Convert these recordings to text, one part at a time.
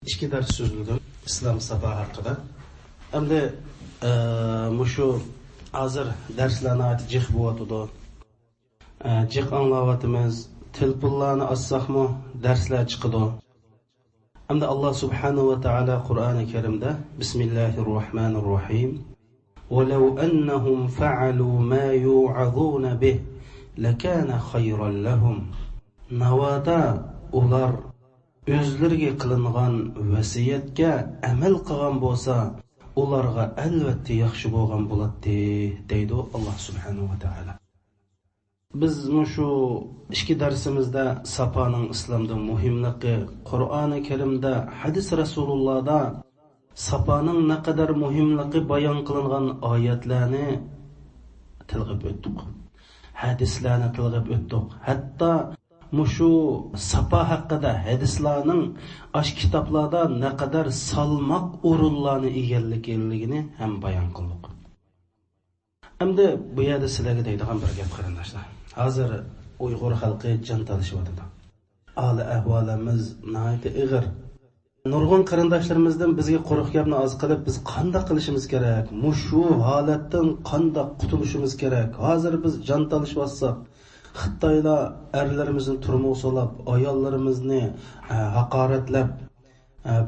İki ders sözüldü İslam sabahı hakkında. Hem de şu hazır derslerine ait cih buvatıdı. Cih anlavatımız, tilpullarını açsak mı dersler çıkıdı. Hem de Allah subhanahu ve ta'ala Kur'an-ı Kerim'de Bismillahirrahmanirrahim. وَلَوْ أَنَّهُمْ فَعَلُوا مَا يُوعَظُونَ بِهِ لَكَانَ خَيْرًا لَهُمْ. Navada ular özleriga qilingan vasiyatga amal qilgan bo'lsa, ularga albatta yaxshi bo'lgan bo'ladi, deydi Alloh subhanahu va taolo. Biz shu ikki darsimizda saponing islomda muhimligi, Qur'oni Karimda, hadis Rasulullohda saponing naqadar muhimligi bayon qilingan oyatlarni tilg'ib o'tdik. Hadislarni tilg'ib o'tdik. Hatto Muşu sapa hakkında hadislarının aş kitaplarda ne kadar salmak orunlarını egelligini hem bayan kıldık. Hem de bu yerde sizlerge deydiğen bir gap kardeşler. Hazır Uygur halkı can talışıvatıda. Ali ahvalimiz nayeti ığır. Nurgun kardeşlerimizden bizge koruk yapını az kılıp biz kanda kılışımız gerek. Muşu haletten kanda kutuluşumuz gerek. Hazır biz can talışvazsak. Xitayla erlerimizin turmuş solab, ayollarimizni haqoratlab,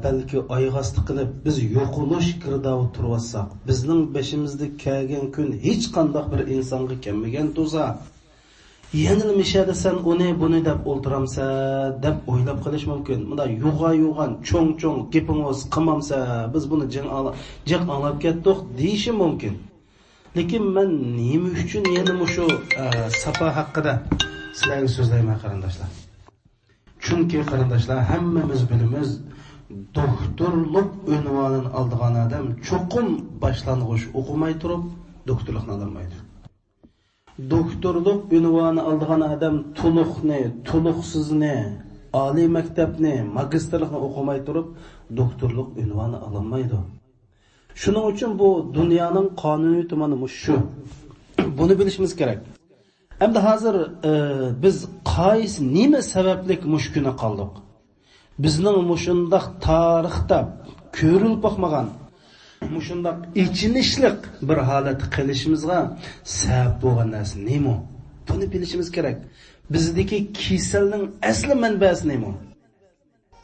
balki oyg'asti qilib biz yo'qolish girdavida turvatsak, bizning beshimizda kelgan kun hech qanday bir insonga kelmagan to'sa, yenilmishadi sen uni buni deb o'ltiramsa deb o'ylab qilish mumkin. Bunda yo'g'an cho'ng gapingiz qilmamsa, biz buni jiq anglab ketdik deyishi mumkin. Lekin men nima uchun yana shu sapa haqida sizlarga so'zlayman qarindoshlar. Chunki qarindoshlar hammamiz bilamiz, doktorlik unvonini olgan odam cho'qim boshlang'ich o'qimay turib doktorlikni olmaydi. Doktorlik unvonini olgan odam to'liqsizni, oliy maktabni, magistrlikni o'qimay turib doktorlik unvonini olmaydi. Shuning uchun bu dunyoning qonuniy tomoni shu. Buni bilishimiz kerak. Endi hozir biz qaysi nima sabablik mushkuna qoldik? Bizning mushundaq tarixda ko'rilib boqmagan, mushundaq ichinishlik bir holat qilishimizga sabab bo'lgan narsa nima? Buni bilishimiz kerak. Bizdagi kasalning asli manbasi nima?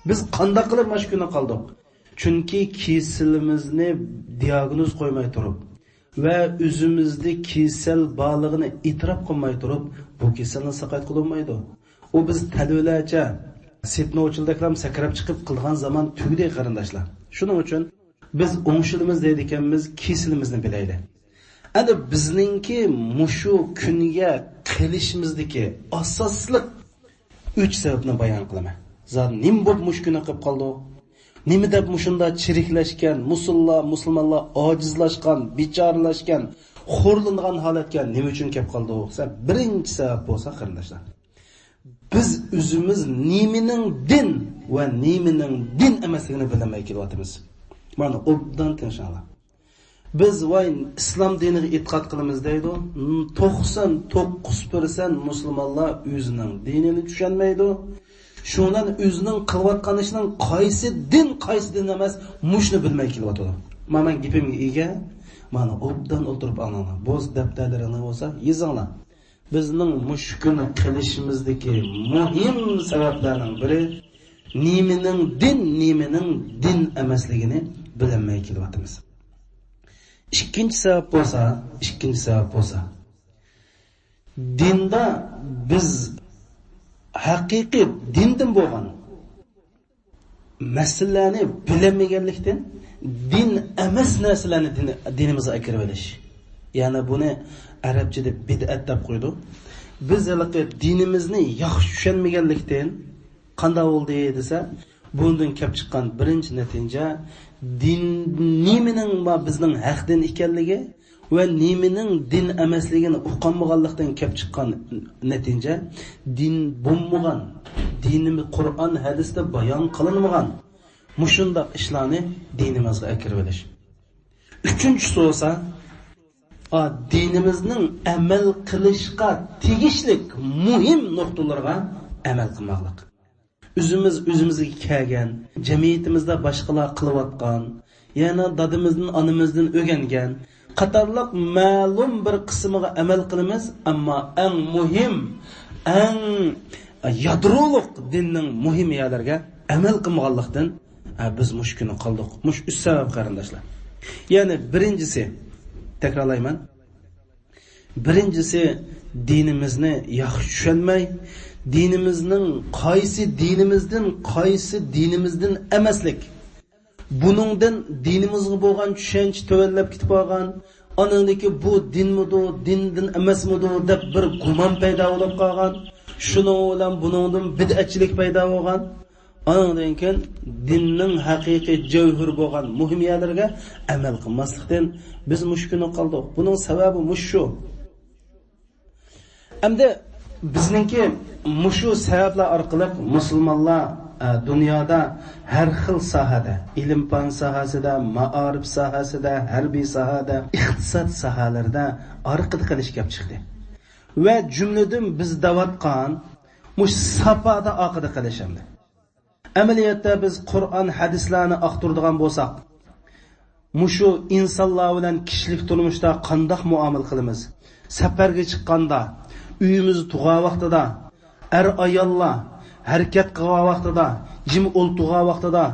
Biz qanday qilib mushkuna qoldik? Chunki kasalimizni diagnoz qo'ymay turib va o'zimizda kasal borligini e'tirof qilmay turib, bu kasalni saqayt qilolmaydi. U biz talvalarcha sepnovchiliklar sakrab chiqib qilgan zaman tugdi qarindoshlar. Shuning uchun biz o'ngshilimiz deydiganmiz, kasalimizni bilaylik. Endi bizningki mushu kunga qilishimizdagi asosliq 3 sababni bayon qilaman. Zat nim bo'lib mushkuna qilib qoldi? Nima deb mushunda chiriklashgan, musulmonlar ojizlashgan, bechoralashgan, xo'rlangan holatga nima uchun kelib qoldi? Birinchi sabab bo'lsa qarindoshlar. Biz o'zimiz nimining din va nimining din emasligini bilmay kelyapmiz. Mana obdan inshaalloh. Biz islom diniga e'tiqod qilamiz deydi. 99% musulmonlar o'zining dinini tushunmaydi. Şundan özünün qilvatgan ishining qaysi din emas, mushni bilmay kelyapti. Men gapimga ega, mana obdan o'tirib anaman. Bo'z daftarlarini bo'lsa, yozinglar. Bizning mushkuni qilishimizdagi muhim sabablarning biri nimining din emasligini bilmay kelyapmiz. Ikkinchi sabab bo'lsa, dinda biz haqiqiy dindan bo'lgan masalalarni bilmaganlikdan din emas narsalarni dinimizga kirib olish. Ya'ni buni arabchada bid'at deb qo'ydi. Biz hali dinimizni yaxshi tushunmaganlikdan qanday bo'ldi desa, bundan kelib chiqqan birinchi natija din nimining bizning haqdan ekanligi ve niminin din emasligini uqanmaganlikdan kelib chiqqan natija din bo'lmagan, dinimiz Qur'on hadisda bayon qilinmagan mushundaq ishlarni dinimizga kirib olish. Uchinchisi bo'lsa, dinimizning amal qilishga tegishli muhim nuqtalarga amal qilmoqlik. O'zimizga kelgan, jamiyatimizda boshqalar qilayotgan, yana dadimizdan, onamizdan o'rgangan qatorliq ma'lum bir qismiga amal qilamiz, ammo eng muhim, eng yadroliq dinning muhim yerlarga amal qilmaganlikdan biz mushkuni qoldik. Mush uch sabab qarindoshlar. Ya'ni birinchisi, takrorlayman. Birinchisi dinimizni yaxshi tushunmay, dinimizning qaysi dinimizdan emaslik. Buningdan dinimizga bo'lgan tushuncha tövellab ketib qolgan, onandaki bu dinmidu, dindan emasmidu deb bir gumon paydo bo'lib qolgan. Shuning bilan buningdan bid'atchilik paydo bo'lgan. Ondan keyin dinning haqiqiy javhir bo'lgan muhim yerlarga amal qilmaslikdan biz mushkuni qoldik. Buning sababi mushu. Endi bizningki mushu sabablar orqali musulmonlar dunyoda har xil sohada, ilm-fan sohasida, ma'arif sohasida, harbiy sohada, iqtisod sohalarida orqada qilish kelib chiqdi. Va jumladan biz davatgan mush safoda orqada qilishimdi. Amaliyotda biz Qur'on, hadislarni aqtirdigan bo'lsak, mushu insonlar bilan kishilik turmushda qanday muomala qilamiz? Safarga chiqqanda, uyimizni tug'a vaqtida, ayollar harakat qilgan vaqtida, jim o'ltirgan vaqtida,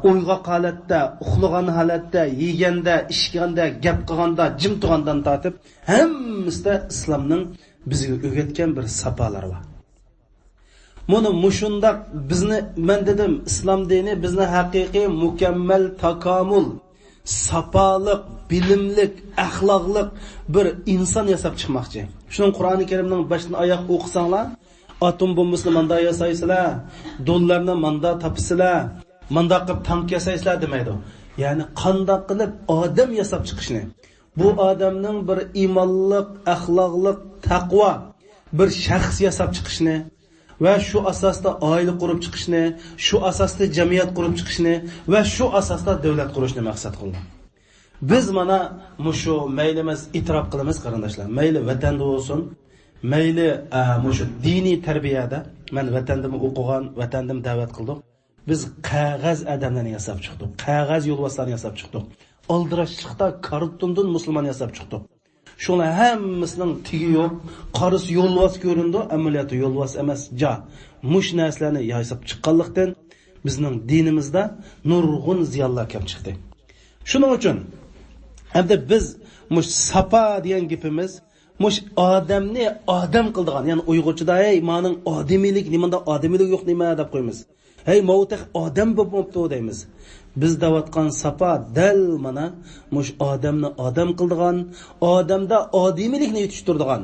o'yga holatda, uxlagan holatda, yeganda, ichganda, gap qilganda, jim turgandan tortib, hammasida islomning bizga o'rgatgan bir safolar bor. Buni mushundaq bizni, men dedim, islom dini bizni haqiqiy mukammal takomul, safoliq, bilimlik, axloqliq bir inson yasab chiqmoqchi. Shuning Qur'oni Karimning boshdan oyoq o'qisanglar, atom bombasini manda yasaysizlar, dollarni manda topsizlar, manda qilib tank yasaysizlar demaydi. Ya'ni qanday qilib odam yasab chiqishni, bu odamning bir iymonliq, axloqliq, taqvo bir shaxs yasab chiqishni va shu asosda oila qurib chiqishni, shu asosda jamiyat qurib chiqishni va shu asosda davlat qurishni maqsad qildi. Biz mana mushu maylimiz itrof qilamiz qarindoshlar. Mayli vatanda bo'lsin, mayli mushu diniy tarbiyada, men vatandam o'qigan, vatandim da'vat qildik. Biz qog'oz odamlarni yasab chiqdik. Qog'oz yo'lboslarni yasab chiqdik. Oldirashchiqda kartondan musulmon yasab chiqdik. Şuna hemmisining tigi yo'q, qarisi yo'lvos ko'rindi, amaliyoti yo'lvos emas, ja. Mush narsalarni yasab chiqqanlikdan bizning dinimizda nurg'un ziyonlar kelib chiqdi. Shuning uchun endi biz mush safa degan gapimiz mush odamni odam qildigan, ya'ni Uyg'urchada ey mening odamiylik, nimada odamiylik yo'q nima deb qo'yamiz. Hey mavtaq odam bo'libdi deymiz. Biz davatgan safa dal mana mush odamni odam qildigan, odamda odamiylikni yetishtirdigan,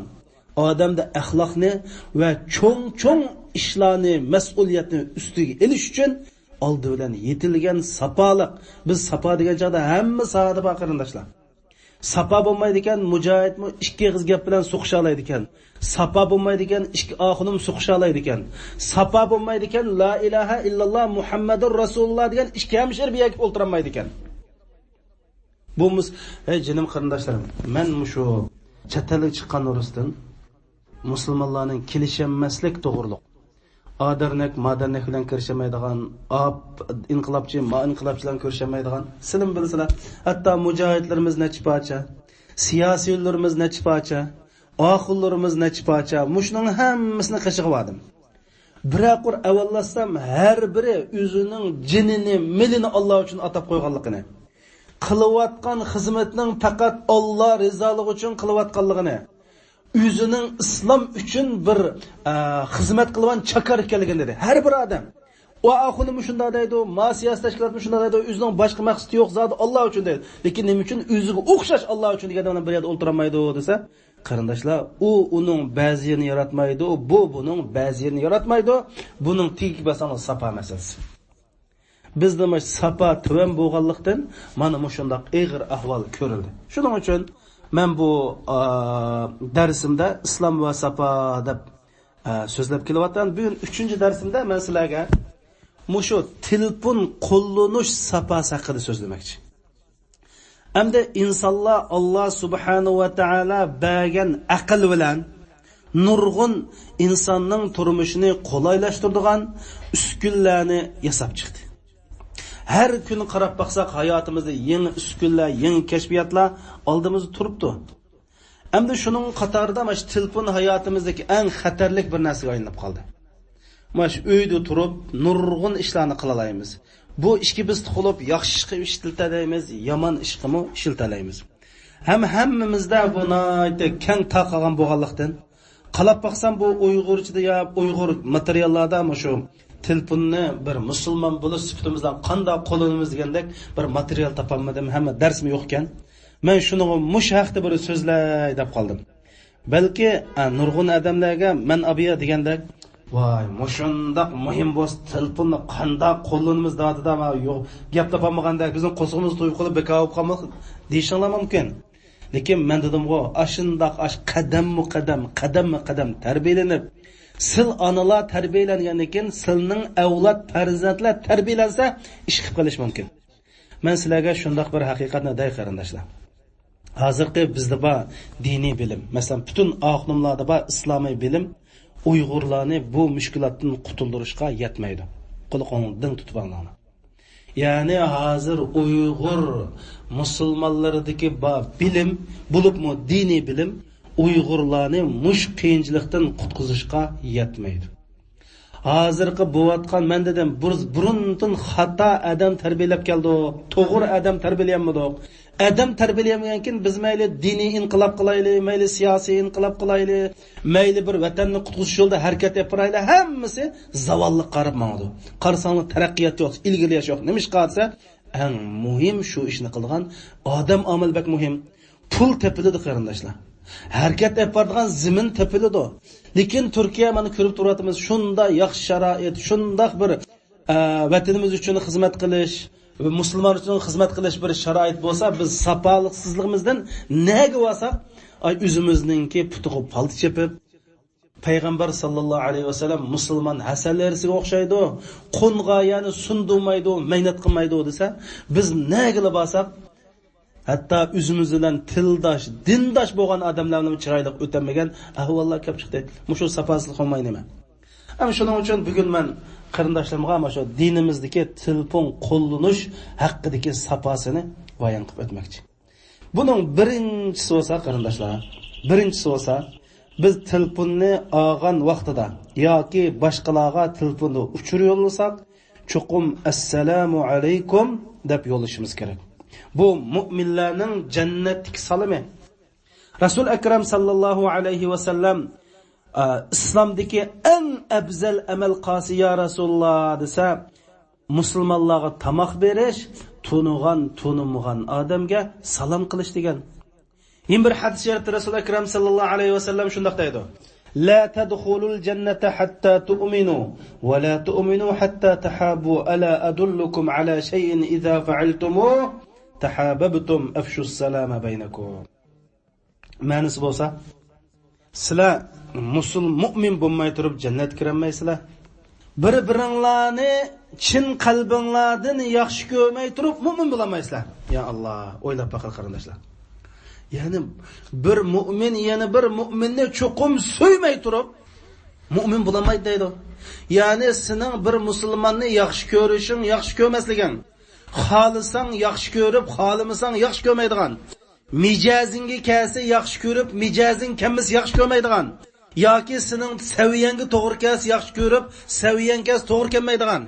odamda axloqni va cho'ng ishlarni, mas'uliyatni ustiga olish uchun oldi bilan yetilgan safoliq. Biz safa degan joyda hamma sohada bor qarindoshlar. Safa bo'lmaydi ekan, mujohidmi ikki qiz gap bilan suqisha oladi ekan. Safa bo'lmaydi ekan, ikki oxunim suqisha oladi ekan. Safa bo'lmaydi ekan, la ilaha illalloh Muhammadur Rasululloh degan ikki hamshir bir yakib o'ltirolmaydi ekan. Bu ey jinim qarindoshlarim, men shu chatalik chiqqan urusdan musulmonlarning kelishamaslik to'g'riliq, adarnak, madarnak bilan ko'rishamaydigan, inqilobchi, inqilobchilar ko'rishamaydigan, silim bilsizlar, hatto mujohidlarimiz nechipacha, siyosiylarimiz nechipacha, oxullarimiz nechipacha, mushning hammasini qishig'ib oldim. Biroq avvallasam har biri o'zining jinini, milini Alloh uchun atab qo'yganligini, qilayotgan xizmatning faqat Alloh rizoligi uchun qilayotganligini, o'zining islom uchun bir xizmat qilgan chakar ekanligini dedi. Har bir odam o axuni shunday deydi, ma siyosiy tashkilot shunday deydi, o'zining boshqa maqsadi yo'q, zot Alloh uchun deydi. Lekin nima uchun o'ziga o'xshash Alloh uchun degandan bir yerda o'ltirmaydi desa, qarindoshlar, uning ba'zini yaratmaydi, buning ba'zini yaratmaydi. Buning tegi basani safa masalasi. Bizda mana safa tuvan bo'lganlikdan mana shunday og'ir ahvol ko'rildi. Shuning uchun men bu darsimda islom va safa deb so'zlab kelyapman. Bugun 3-darsimda men sizlarga mushu telefon qo'llanish safasi haqida so'zlamoqchi. Hamda insonlar Alloh subhanahu va taolo bergan aql bilan nurg'un insonning turmushini qo'laylashtiradigan uskunlarni yasab chiqdi. Har kuni qarab baqsak hayotimizda yangi uskunlar, yangi kashfiyotlar oldimizda turibdi. Endi shuning qatorida mana telefon hayotimizdagi eng xatarlik bir narsaga aylanib qoldi. Mana uyda turib nurg'un ishlarni qila olamiz. Bu ishga biz tuqilib yaxshi ishga ishiltadaymiz, yomon ishqimi ishiltalaymiz. Hammamizda buni keng taqagan bo'lganlikdan qalab baqsam bu Uyg'urchada ya Uyg'ur materiallarda mana shu telefonni bir musulmon bo'lish sifatimizdan qanday qo'llanamiz degandek bir material topolmadim, hamma darsmi yo'q ekan. Men shuni mush haqda bir so'zlay deb qoldim. Balki nurg'un odamlarga men abiya degandek, voy, mushundaq muhim bo's telefonni qanday qo'llanamiz dadida yo'q, gap topolmaganda bizning qo'zg'imiz to'y qilib bekov qolmoq deyishinglar mumkin. Lekin men dedim-ku, ashundaq qadam tarbiyalanib, sil onalar tarbiyalangandan keyin silning avlod farzandlar tarbiyalansa ish qilib qilish mumkin. Men sizlarga shundaq bir haqiqatni day qarindoshlar. Hozirgi bizda bor diniy bilim, masalan, butun oqlimlarda bor islomiy bilim Uyg'urlarni bu mushkulotdan qutuldirishga yetmaydi. Qo'liqongdan tutib olinglar. Ya'ni hozir Uyg'ur musulmonlaridagi bilim, bo'libmi diniy bilim Uyg'urlarni mush qiyinchilikdan qutqizishga yetmaydi. Hozirgi bo'layotgan men dedim, burundan xato adam tarbiyalab keldi, to'g'ri adam tarbiyalanmadik. Adam tarbiyalangankin biz mayli diniy inqilob qilaylik, mayli siyosiy inqilob qilaylik, mayli bir vatanni qutqizish yo'lida harakat yapiraylik, hammasi zavolli qarab mangdi. Qarsonlik taraqqiyot yo'q, ilgiliyash yo'q. Nima ish qilsa, eng muhim shu ishni qilgan odam omil bak muhim. Pul tepiladi qarindoshlar. Harakat yapardigan zimin tepiladi. Lekin Turkiya mana ko'rib turamiz, shunda yaxshi sharoit, shundaq bir vatanimiz uchun xizmat qilish, musulmonlar uchun xizmat qilish bir sharoit bo'lsa, biz safoliqsizligimizdan nega bo'lsak, o'zimizningki putuqi palti chepib, payg'ambar sallallohu alayhi vasallam musulmon hasanlarisiga o'xshaydi, qunga ya'ni sundurmaydi, mehnat qilmaydi desa, biz nega bo'lsak, hatto o'zimiz bilan tildosh, dindosh bo'lgan odamlarning chiroyli o'tamagan ahvollar kelib chiqdi. Mushu safosizlik qolmay nima. Ama shuning uchun bugun men qarindoshlarimga mana shu dinimizdagi telefon qo'llanish haqidagi safosini bayon qilib o'tmoqchi. Buning birinchisi bo'lsa qarindoshlar, biz telefonni olgan vaqtida yoki boshqalarga telefonni uchirib yo'llasak, chuqum assalomu alaykum deb yo'llashimiz kerak. Bu mu'minlarning jannatlik salimi. Rasul akram sallallohu alayhi va sallam islomdagi eng afzal amal qasi ya Rasululloh desa, musulmonlarga tamoq berish, tunimgan odamga salom qilish degan. Yin bir hadis sharifda Rasul akram sallallohu alayhi va sallam shunday deydi: "La tadkhulul jannata hatta tu'minu wa la tu'minu hatta tahabu. Ala adullukum ala shay'in idza fa'altumuhu tahabbtum afshu as-salama baynakum." Ma'nosi bo'lsa, sizlar mu'min bo'lmay turib jannatga kirolmaysizlar. Bir-biringlarni chin qalbinglardan yaxshi ko'rmay turib mu'min bo'lolmaysizlar. Ya Alloh, o'ylab baqir qarindoshlar. Ya'ni bir mu'min yana bir mu'minni cho'qim so'ymay turib mu'min bo'lolmaydi deydi. Ya'ni sening bir musulmonni yaxshi ko'rishing, yaxshi ko'rmasliging, xolisang yaxshi ko'rib, xolimasang yaxshi ko'rmaydigan, mijozingga kelsa yaxshi ko'rib, mijozing kelmas yaxshi ko'rmaydigan, yoki sening saviyangga to'g'ri kelsa yaxshi ko'rib, saviyang kelsa to'g'ri kelmaydigan,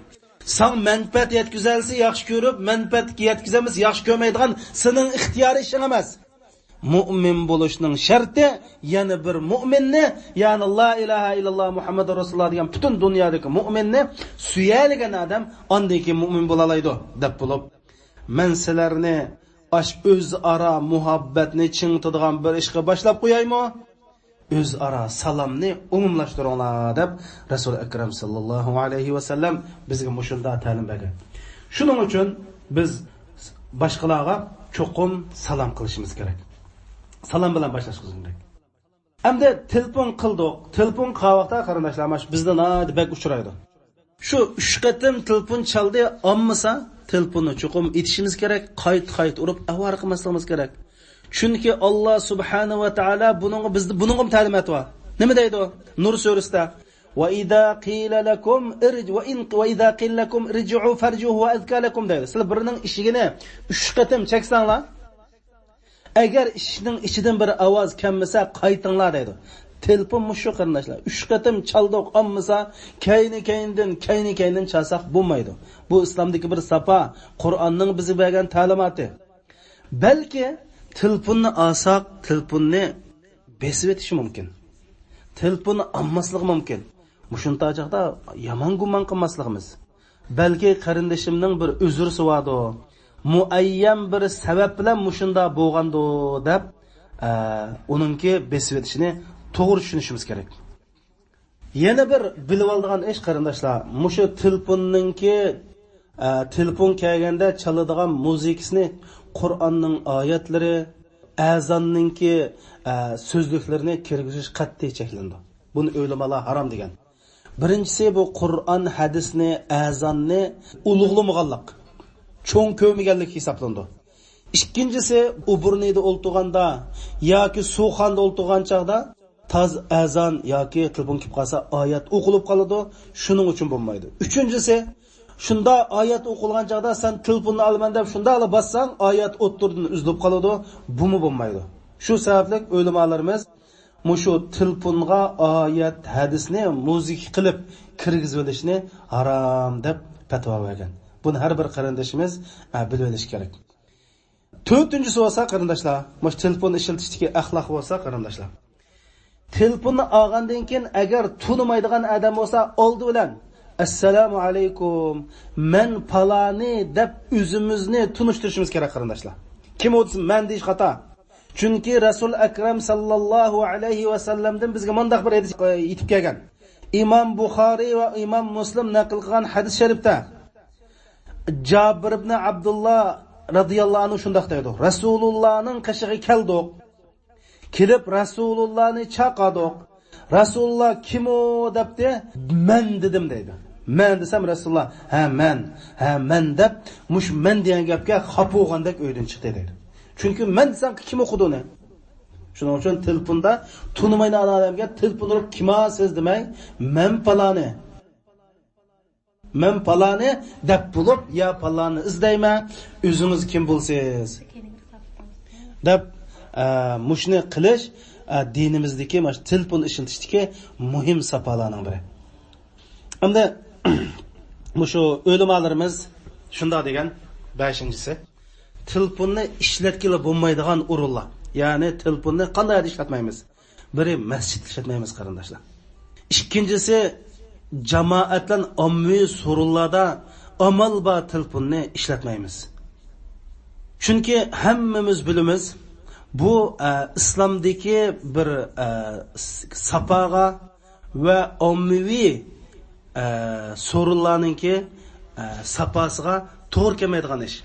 san manfaat yetkazalsa yaxshi ko'rib, manfaatga yetkazamiz yaxshi ko'rmaydigan sening ixtiyoriy ishing emas. Mu'min bo'lishning sharti yana bir mu'minni, ya'ni la ilaha illalloh Muhammadur Rasululloh degan butun dunyodagi mu'minni suyalgan odam ondaki mu'min bo'la oladi deb bo'lib, men sizlarni o'zaro muhabbatni chingitadigan bir ishga boshlab qo'yaymi? O'zaro salomni umumlashtiringlar deb Rasul akram sallallohu alayhi va sallam bizga mushunda ta'lim bergan. Shuning uchun biz boshqalarga cho'qim salom qilishimiz kerak. Salom bilan boshlashimiz kerak. Hamda telefon qildik. Telefon qavaqda qarindoshlar, bizda nadi bak uchraydi. Shu 3 qatim telefon chaldi, ammasa telefonni cho'qim etishimiz kerak, qayt urib avvar qilmasligimiz kerak. Chunki Alloh subhanahu va taolo buningga ta'limot var. Nima deydi? Nur surasida va idza qila lakum irji'u farjuhu va azka lakum deydi. Sizlar birining ishigini 3 qatim cheksanglar, agar ishning ichidan bir ovoz kelmasa qaytinglar deydi. Telefon mushu qarindoshlar 3 qatim chaldoq olmasa kayni chalsaq bo'lmaydi. Bu islomdagi bir safa, Qur'onning bizga bergan ta'limoti. Balki telefonni olsak, telefonni besib etishi mumkin. Telefonni olmaslik mumkin. Mushunday chaqda yomon gumon qilmasligimiz. Balki qarindishimning bir uzri suvadi. Muayyan bir sabab bilan mushunda bo'lgandi deb uningki besib etishini to'g'ri tushunishimiz kerak. Yana bir bilib oladigan ish qarindoshlar, mushu telefonningki telefon kelganda chaladigan muzikasini Qur'onning oyatlari, azonningki so'zliklarini kirgizish qat'iy cheklandi. Buni o'ylamalar harom degan. Birinchisi bu Qur'on hadisni, azonni ulug'lamaganlik, cho'ng ko'miganlik hisoblandi. Ikkinchisi uburnida o'ltirganda yoki suvxonda o'ltirgan chaqda taz azon yoki telefon kelib qolsa oyat o'qilib qoladi, shuning uchun bo'lmaydi. Uchinchisi shunda oyat o'qilgan chaqda sen telefonni olman deb shunda olib bassang, oyat o'ttirdan uzilib qoladi, bumi bo'lmaydi. Shu sababli o'lamalarimiz mushu telefonga oyat hadisni muzik qilib kirgizib olishni harom deb fatvo bergan. Buni har bir qarindishimiz bilib olish kerak. To'rtinchisi bo'lsa qarindoshlar, mush telefon ishlatishdagi axloq bo'lsa qarindoshlar. Telefonni olgandan keyin agar tunimaydigan odam bo'lsa, oldi bilan assalomu alaykum, men palani deb o'zimizni tunishtirishimiz kerak qarindoshlar. Kim o'tsin men deyish xato. Chunki Rasul Akram sallallohu alayhi va sallamdan bizga mundaq bir hadis yetib kelgan. Imom Buxoriy va Imom Muslim naql qilgan hadis sharifda Jabir ibn Abdullah radhiyallohu anhu shunday deydi. Rasulullohning qishig'i keldik. Kelib Rasulullohni chaqirdik. Rasululloh kim o debdi? Men dedim deydi. Men desam Rasululloh, ha men deb mush men degan gapga xafa bo'lgandek uydan chiqdi deydi. Chunki men desam kim o'qidi uni? Shuning uchun telefonda tunimaydigan odamga telefon urib kima siz demay, men palani deb bo'lib, ya palani izlayman, o'zingiz kim bo'lsangiz deb mushni qilish dinimizdagi mana telefon ishlatishdagi muhim safalarning biri. Hamda mushu o'limalarimiz shunda degan 5-inchisi telefonni ishlatgili bo'lmaydigan o'rinlar. Ya'ni telefonni qanday ishlatmaymiz? Biri masjid ishlatmaymiz qarindoshlar. Ikkinchisi jamoat bilan ommaviy so'rinlarda amal ba telefonni ishlatmaymiz. Chunki hammamiz bilamiz, bu islomdagi bir safaga va ommaviy so'rinlarningki safasiga to'g'ri kelmaydigan ish.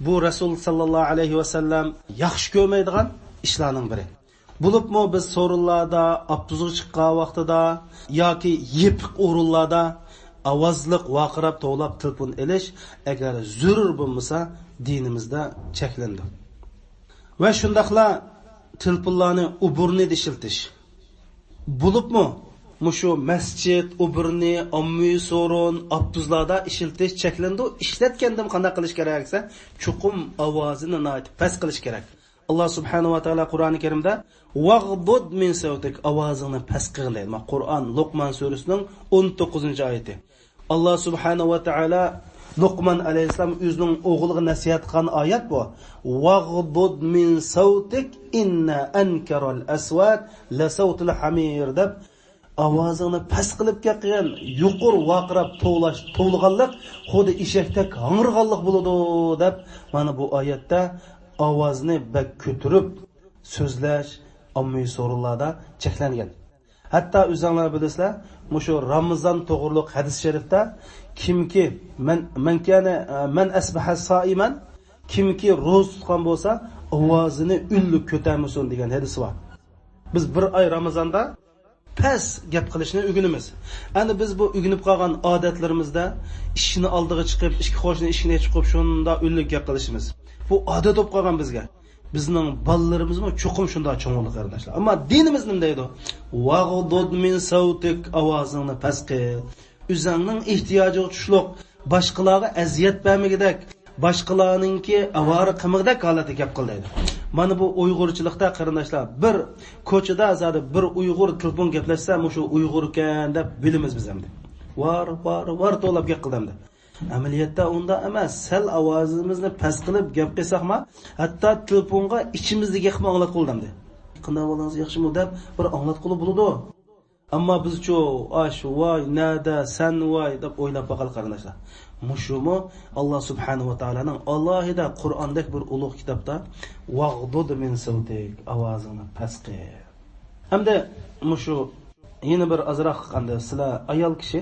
Bu Rasul sallallohu alayhi va sallam yaxshi ko'rmaydigan ishlarning biri. Bulubmu biz so'rinlarda, abtuzga chiqqan vaqtida yoki yepiq o'rinlarda ovozliq vaqirab to'lab telefon elish agar zarur bo'lmasa dinimizda cheklandi. Va shundaqla telefonlarni uburni ishiltish. Bulubmu mushu masjid, uburni, ommaviy so'rin, abtuzlarda ishiltish cheklandi. Ishlatgandim qanday qilish keraksa, chuqum ovozini past qilish kerak. Allah subhanahu wa ta'ala Qur'oni Karimda "Waghdud min sawtik" ovozini past qil deydi. Qur'on Luqman surasining 19-oyati. Allah subhanahu wa ta'ala Luqman alayhisalom o'zining o'g'liga nasihat qilgan oyat bu. "Waghdud min sawtik inna ankaral aswat la sawtul hamir" deb ovozini past qilib kelgan, yuqur vaqirab to'lg'anlik xuddi eshakdek hangirganlik bo'ladi deb mana bu oyatda ovozni bak ko'tarib so'zlash ommaviy so'rinlarda cheklangan. Hatto o'zinglar bilasizlar, mushu Ramazon to'g'riliq hadis sharifda kimki man asbaha soiman, kimki ro'za tutgan bo'lsa ovozini unli ko'tarmasin degan hadis bor. Biz bir oy Ramazonda pes gap qilishni o'rganamiz. Endi biz bu o'rganib qolgan odatlarimizda ishni oldiga chiqib, ikki qo'shni ishini chiqib shunda unli gap qilishimiz. Bu odat bo'lib qolgan bizga. bizning bolalarimizni chuqum shunda cho'ng'ildi qarindoshlar. Ammo dinimiz nima deydi? Waghdud min sautik, ovozingni past qil. O'zingning ehtiyojiga tushliq, boshqalarga aziyat bermagidek, boshqalarningki avori qilmagidek holatda gap qil deydi. Mana bu Uyg'urchilikda qarindoshlar, bir ko'chada azadi bir Uyg'ur telefon gaplashsa, shu Uyg'ur ekan deb bilamiz biz ham. Var to'lab gap qildimdi. Amaliyotda unda emas, sal ovozimizni past qilib gap qilsaqmi, hatto telefonga ichimizdagi gapni anglat qo'ldimdi. Qanday bo'langiz yaxshimi deb bir anglat qilib bo'ladi. Ammo bizcho ash voy nada san voy deb o'ylab boqal qarindoshlar. Mushumi Alloh subhanahu va taolaning alohida Qur'ondagi bir ulug' kitobda waghdud min sautik, ovozingni past qil. Hamda mushu yana bir azroq qanday sizlar ayol kishi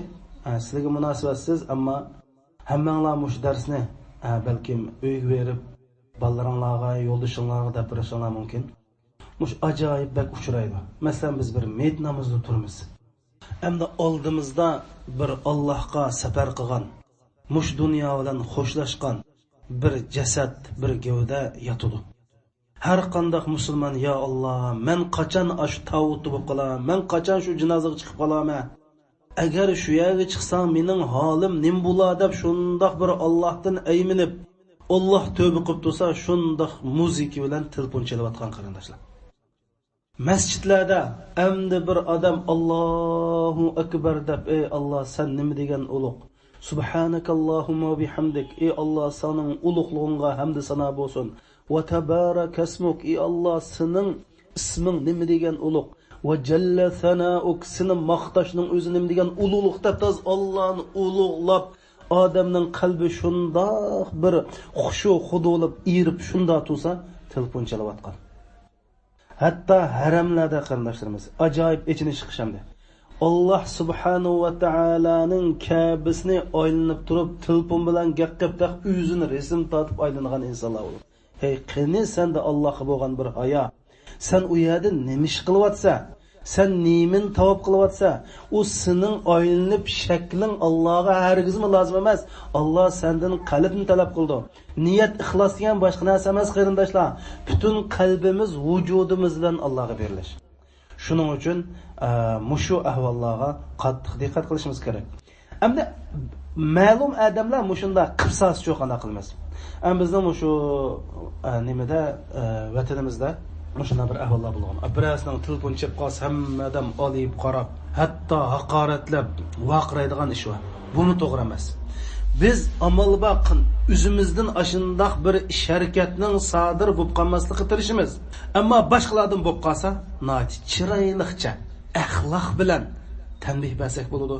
sizlarga munosabatsiz, ammo hammanglar mush darsni balkim uyga berib bolalaringlarga, yo'ldashinglarga deb berishinglar mumkin. Mush ajoyib bak uchraydi. Masalan, biz bir me'd namozda turamiz. Hamda oldimizda bir Allohga safar qilgan, mush dunyo bilan xo'shlashgan bir jasad, bir gavda yotadi. Har qanday musulmon, ya Alloh, men qachon ash tavut bo'lib qolaman, men qachon shu janozaga chiqib qolaman? Agar shu yerga chiqsam mening holim nim bo'ladi deb shundoq bir Allohdan ayminib, Alloh tövbe qilib tursa, shundoq muzika bilan telefon chalayotgan qarindoshlar. Masjidlarda endi bir odam Allohu akbar deb, ey Alloh, sen nima degan ulug'. Subhanakallohumma va bihamdik, ey Alloh, sening ulug'lig'ingga hamd sano bo'lsin. Va tabarakasmuk, ey Alloh, sening isming nima degan ulug'. Va jalla sanauk, sening maqtashning o'zi nima degan ulug'liq deb taz Allohni ulug'lab, odamning qalbi shundoq bir xushu xudolib irib shunda tursa, telefon chalayotgan. Hatto haramlarda qarindoshlarimiz ajoyib echinish chiqishamdi. Alloh subhanahu va taolaning Ka'basini aylanib turib, telefon bilan gap-gapda o'zini resim tortib aylangan insonlar bo'ladi. Hey, qani senda Allohga bo'lgan bir hayo. Sen u yerda nima ish qilyapsa, sen nemin tavob qilyapsa, u sening aylanib shakling Allohga hargizmi lozim emas. Alloh sendan qalbni talab qildi. Niyat ixlos degan boshqa narsa emas qarindoshlar. Butun qalbimiz, vujudimiz bilan Allohga berilish. Shuning uchun mushu ahvollarga qattiq diqqat qilishimiz kerak. Hamda ma'lum odamlar mushunda qibsas yo'q qana qilmas. Bizning mushu nimada vatanimizda mushunda bir ahvollar bo'lgan. Birasining telefon chep qolsa hammadan olib qarab, hatto haqoratlab vaqiraydigan ish bor. Buni to'g'ri emas. Biz amal baqin o'zimizdan ashundoq bir ish harakatning sodir bo'lib qolmaslikka tirishimiz. Ammo boshqalardan bo'lib qolsa, nochi chiroyliqcha axloq bilan tanbih bersak bo'ladi.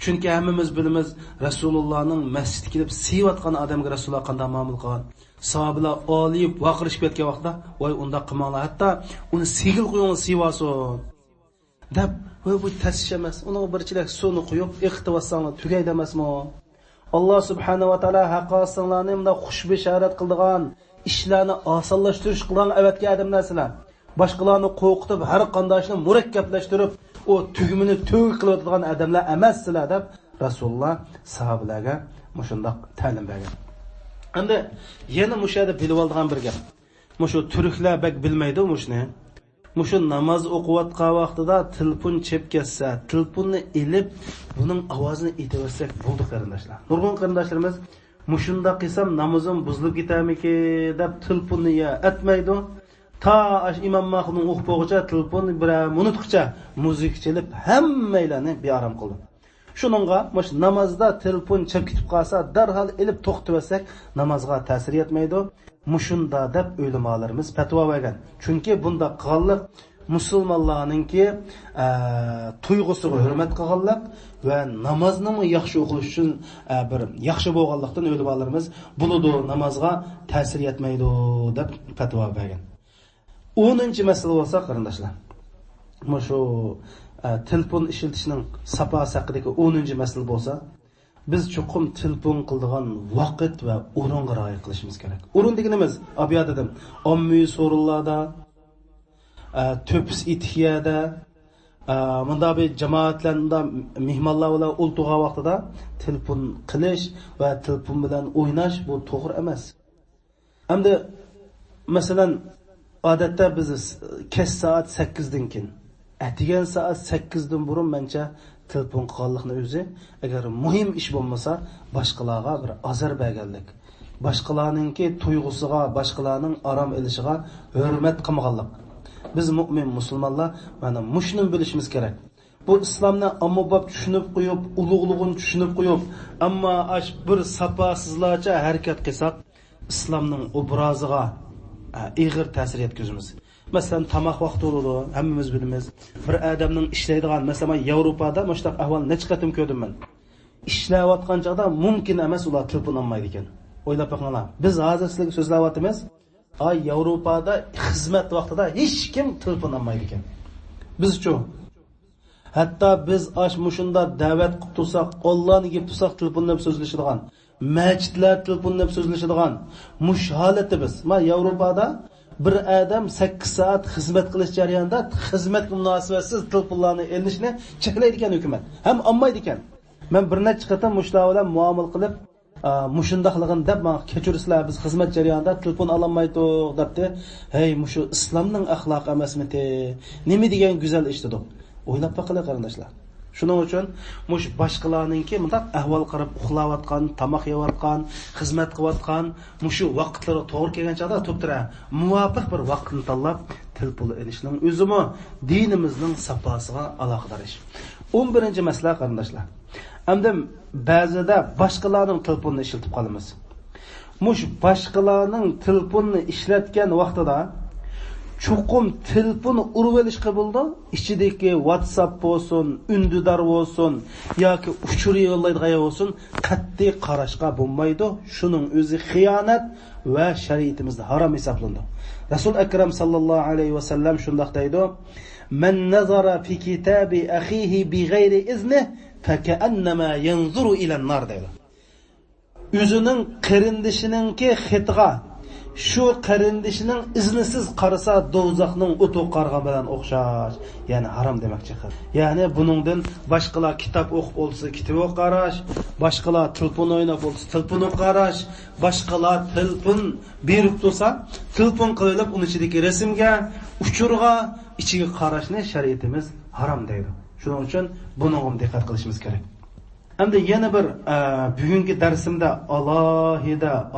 Chunki hammamiz bilamiz, Rasulullohning masjidga kelib sevayotgan odamga Rasululloh qanday muomala qilgan. Sahobalar olib vaqirishib ketgan vaqtda, "Voy, unda qilmanglar, hatto uni sigil qo'ying, sevasin." deb, "Voy, bu tashish emas. Uni bir chilak suvni qo'yib, iqtivassanglar tugaydi emasmi?" Alloh subhanahu va taolo haqqosinglarni bunday xush bishorat qildigan ishlarni osonlashtirish qilgan avatga odamlar sizlar. Boshqalarni qo'rqitib, har qanday ishni murakkablashtirib, o tugmini tug qiladigan odamlar emassizlar deb Rasululloh sahobalarga mushundoq ta'lim bergan. Endi yana mushada bilib olgan bir gap. Mushu turklar bak bilmaydi mushni. Mushu namoz o'qiyotgan vaqtida telefon chep ketsa, telefonni ilib buning ovozini aytaversak bo'ldi qarindoshlar. Nurg'un qarindoshlarimiz mushunda qilsam namozim buzilib ketamiki deb telefonni ya atmaydi. Ta Imom Mahmudning o'qib telefonni bir minutgacha muzik chalib hammalarni bearam qildi. Shuningga mush namozda telefon chep ketib qolsa, darhol ilib to'xtatsak, namozga ta'sir etmaydi. Mushunda deb o'lamalarimiz fatvo bergan. Chunki bunda qilganlik musulmonlarningki tuyg'usiga hurmat qilganlik va namozni yaxshi o'qish uchun bir yaxshi bo'lganlikdan o'lamalarimiz bo'ladi, namozga ta'sir etmaydi deb fatvo bergan. 10-masala bo'lsa qarindoshlar. Mushu telefon ishlatishning saposi haqidagi 10-masala bo'lsa, biz chuqum telefon qildigan vaqt va o'ringa rioya qilishimiz kerak. O'rin deganimiz, abiyat dedim, ommaviy so'rinlarda, to'pis itiyada, bunda bir jamoatlarda mehmonlar bilan o'ltirgan vaqtida telefon qilish va telefon bilan o'ynash bu to'g'ri emas. Hamda masalan Odatda biz kech soat 8dan keyin, atigan soat 8dan burun mencha telefon qilganlikni o'zi agar muhim ish bo'lmasa, boshqalarga bir azar berganlik. Boshqalarningki tuyg'usiga, boshqalarning aram elishiga hurmat qilmaganlik. Biz mu'min musulmonlar mana mushuni bilishimiz kerak. Bu islomni ommabop tushunib qo'yib, ulug'lig'ini tushunib qo'yib, ammo ash bir sapasizlarcha harakat qilsak, islomning obraziga ig'ir ta'sir yetkazamiz. Masalan, tamoq vaqti bo'ladi, hammamiz bilamiz. Bir odamning ishlaydigan, masalan, Yevropada mushtaq ahvol necha qatim ko'rdim men. Ishlayotgan chog'da mumkin emas ular telefon olmaydi ekan. O'ylab boqinglar. Biz hozir sizlarga so'zlayapmiz. Yevropada xizmat vaqtida hech kim telefon olmaydi ekan. Bizchu hatto biz mushunda da'vat qilib tursak, Allohni deb tursak telefonlab so'zlashadigan, masjidlar telefonlab so'zlashadigan mush holati biz. Men Yevropada bir odam 8 soat xizmat qilish jarayonida xizmat munosabatsiz telefonlarni elishni cheklaydi ekan hukumat. Ham olmaydi ekan. Men bir necha qatam mushlar bilan muomala qilib, mushundaqligini deb men kechirsizlar, biz xizmat jarayonida telefon ololmaydik debdi. Hey, mushu islomning axloqi emasmidi? Nima degan go'zal ish dedi. O'ylab boqinglar qarindoshlar. Shuning uchun mush boshqalarningki bunday ahvol qarab uxlayotgan, tamoq yeyotgan, xizmat qilayotgan, mushu vaqtlari to'g'ri kelgan chog'da to'ptira, muvofiq bir vaqtni tanlab telefon olishning o'zimi dinimizning safosiga aloqador ish. 11-masala qarindoshlar. Endi ba'zida boshqalarning telefonini ishlatib qolamiz. Mush boshqalarning telefonini ishlatgan vaqtida chuqum telefonni urib olishga bo'ldi. Ichidagi WhatsApp bo'lsin, undidar bo'lsin yoki uchur yollaydigan bo'lsin, qat'iy qarashga bo'lmaydi. Shuning o'zi xiyonat va shariatimizda harom hisoblanadi. Rasul akram sallallohu alayhi va sallam shunday deydi: "Man nazara fi kitabi akhihi bighayri iznihi fakannama yanzuru ila an-nar" deydi. O'zining qarindishininki xitga shu qarindishining iznisiz qarasa do'zaxning o'ti qarg'an bilan o'xshash, ya'ni harom demoqchi. Ya'ni buningdan boshqalar kitob o'qib olsa, kitob qarash, boshqalar telefon o'ynab olsa, telefon qarash, boshqalar telefon berib tursa, telefon qilib uni ichidagi rasmga, uchurga, ichiga qarashni shariatimiz harom deydi. Shuning uchun buni ham diqqat qilishimiz kerak. Hamda yana bir bugungi darsimda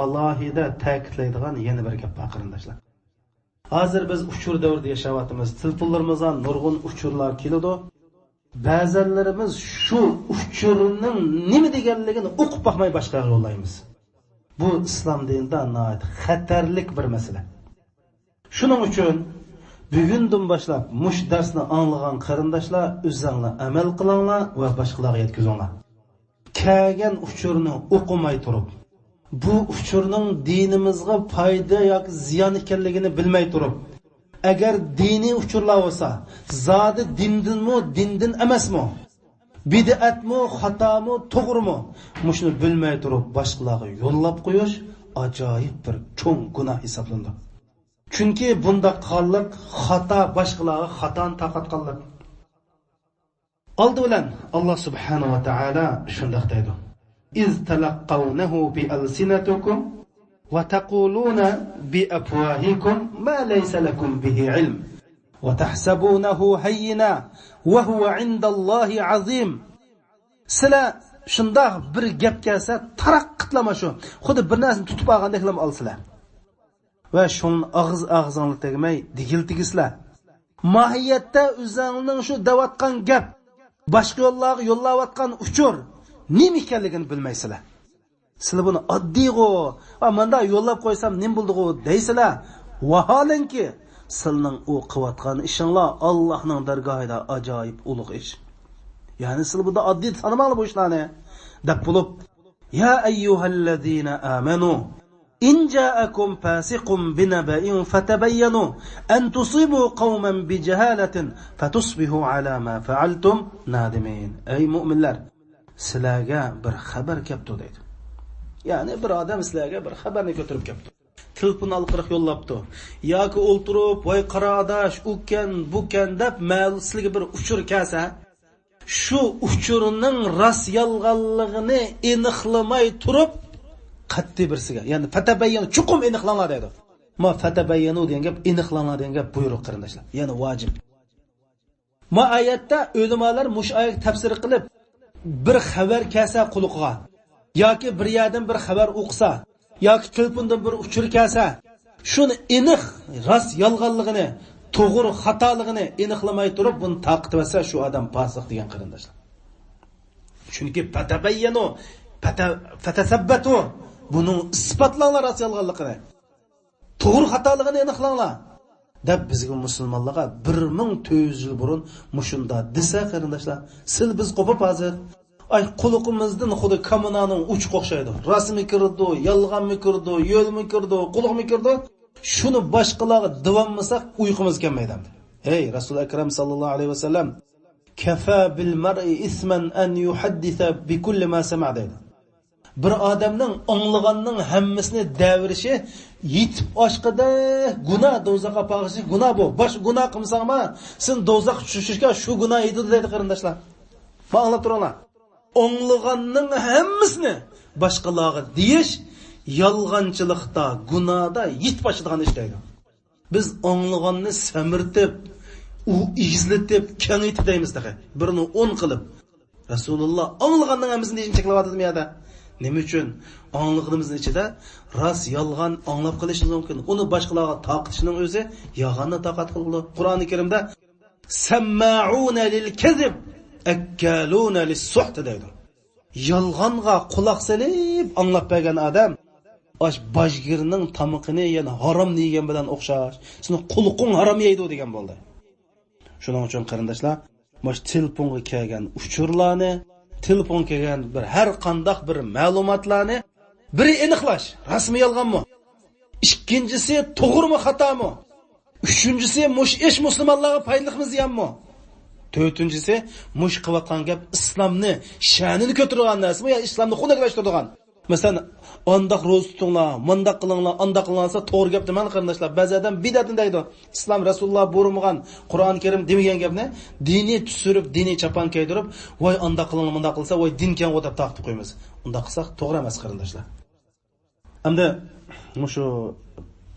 alohida ta'kidlaydigan yana bir gap bor qarindoshlar. Hozir biz uchur davrida yashayapmiz. Telefonlarimizdan nurg'un uchurlar keladi. Ba'zanlarimiz shu uchurning nima deganligini o'qib baxmay boshqaga yo'llaymiz. Bu islom dinida nihoyat xatarlik bir masala. Shuning uchun bugundan boshlab mush darsni anglagan qarindoshlar o'zinglar amal qilinglar va boshqalarga yetkazinglar. Kelgan uchurni o'qimay turib, bu uchurning dinimizga foyda yoki ziyon ekanligini bilmay turib, agar diniy uchurlar bo'lsa, zodi dindan emasmi? Bid'atmi, xatomi, to'g'rimi? Mushuni bilmay turib, boshqalarga yo'llab qo'yish ajoyib bir cho'ng gunoh hisoblanadi. Chunki bunda qonlik xato boshqalarga xatoni taqatqanlik. Oldi bilan Alloh subhanahu va taolo shunday deydi: "Iz talaqqawnahu bi alsinatikum va taquluna bi afwahikum ma laysa lakum bihi ilm va tahsabunahu hayyina wa huwa 'inda Allohi 'azim." Sizlar shunday bir gap kelsa, taraqqatlama shu. Xuddi bir narsani tutib olgandek qilib olsizlar. Va shun og'zingizga tegmay digiltigisizlar. Mohiyatda o'zingizning shu davatgan gap boshqa yo'llarga yo'llayotgan uchur nima ekanligini bilmaysizlar. Sizlar buni oddiy-g'o, menda yo'llab qo'ysam nim bo'ldi-g'o deysizlar. Vaholanki sizning u qilayotgan ishinglar Allohning dargohida ajoyib ulug' ish. Ya'ni sizlar bunda oddiy sanamanglar bu ishlarni. Deb bo'lib, ya ayyuhallazina amanu in ja'akum fasiqun binaba'in fatabayyanu an tusibu qauman bijahalatin fatusbihu ala ma fa'altum nadimin. Ey mu'minlar, sizlarga bir xabar kelibdi deydi. Ya'ni bir odam sizlarga bir xabarni ko'tarib kelibdi. Telefon orqali yo'llabdi. Yoki o'ltirib, "Voy qaradash, ukan, bukan" deb ma'lumotga bir uchur kelsa, shu uchurining rost yolg'onligini aniqlamay turib qat'iy birsiga, ya'ni fatabayyan chuqum aniqlanlar deydi. Ma fatabayyanu degan gap aniqlanglar degan gap buyruq qarindoshlar. Ya'ni vojib. Ma oyatda ulamolar mush oyat tafsir qilib bir xabar kelsa quliqqa yoki bir yerdan bir xabar o'qisa yoki telefondan bir uchur kelsa shuni aniq rost yolg'onligini to'g'ri xatoligini aniqlamay turib buni taqib etsa shu odam fosiq degan qarindoshlar. Chunki fatabayyanu fatasabbatu buning isbotlanglar rost yolg'onligini to'g'ri xatoligini aniqlanglar deb bizga musulmonlarga 1400 yil burun mushunda desa qarindoshlar sil biz qo'pib hozir ay quliqimizdan xuddi kommunaning uch qo'xshaydi rasmi kirdi yolg'onmi kirdi yo'lmi kirdi quliqmi kirdi shuni boshqalarga davomlasak uyqumiz kelmaydi. Hey Rasul akram sallallohu alayhi vasallam kafa bil mar'i isman an yuhaddisa bi kulli ma sama'a dedi. Bir odamning anglaganning hammasini davrishi yetib oshqida gunoh do'zaxga pag'ishi gunoh bu. Bosh gunoh qilsangmi sen do'zax tushishga shu gunoh edi dedi qarindoshlar. Ma anglab turinglar. Anglaganning hammasini boshqalarga deyish yolg'onchilikda, gunohda yetib oshadigan ish deydi. Biz anglaganni samirtib, u izlatib, kengaytib deymiz dedi. Birini 10 qilib Rasululloh anglaganning hammasini deyishni cheklab yerda. Nima uchun? Anglığımızın içinde rast yalgan anlap qilishimiz mumkin. Uni boshqalarga taqitishning o'zi yolg'onni taqat qildi. Qur'oni Karimda samma'una lil kazib akkaluna lis suht deydi. Yolg'onga quloq solib anglab bergan odam osh bojgirning tamoqini yana harom yegan bilan o'xshash. Seni qulqing harom yeydi degan bo'ldi. Shuning uchun qarindoshlar, mosh telefonga kelgan uchurlarni telefon kelgan bir har qanday bir ma'lumotlarni biri aniqlash, rasmiy yolg'onmi? Ikkinchisi to'g'rimi, xatomi? Uchinchisi mush ish musulmonlarga foydalimi, ziyanmi? To'rtinchisi mush qilayotgan gap islomni sha'nini ko'targan narsami yo islomni xunaqlashtiradigan? Masalan, ondaq ro'z tutinglar, mondaq qilinglar, ondaq qilinglarsa to'g'ri gap demang qarindoshlar. Ba'zidan bidatni deydi. Islom Rasululloh buyurmagan, Qur'oni Karim demagan gapni diniy tushirib, diniy chapan kaydirib, voy ondaq qilinglar, mondaq qilsa, voy din kan o'tab taqib qo'yamiz. Undaq qilsak to'g'ri emas qarindoshlar. Hamda mushu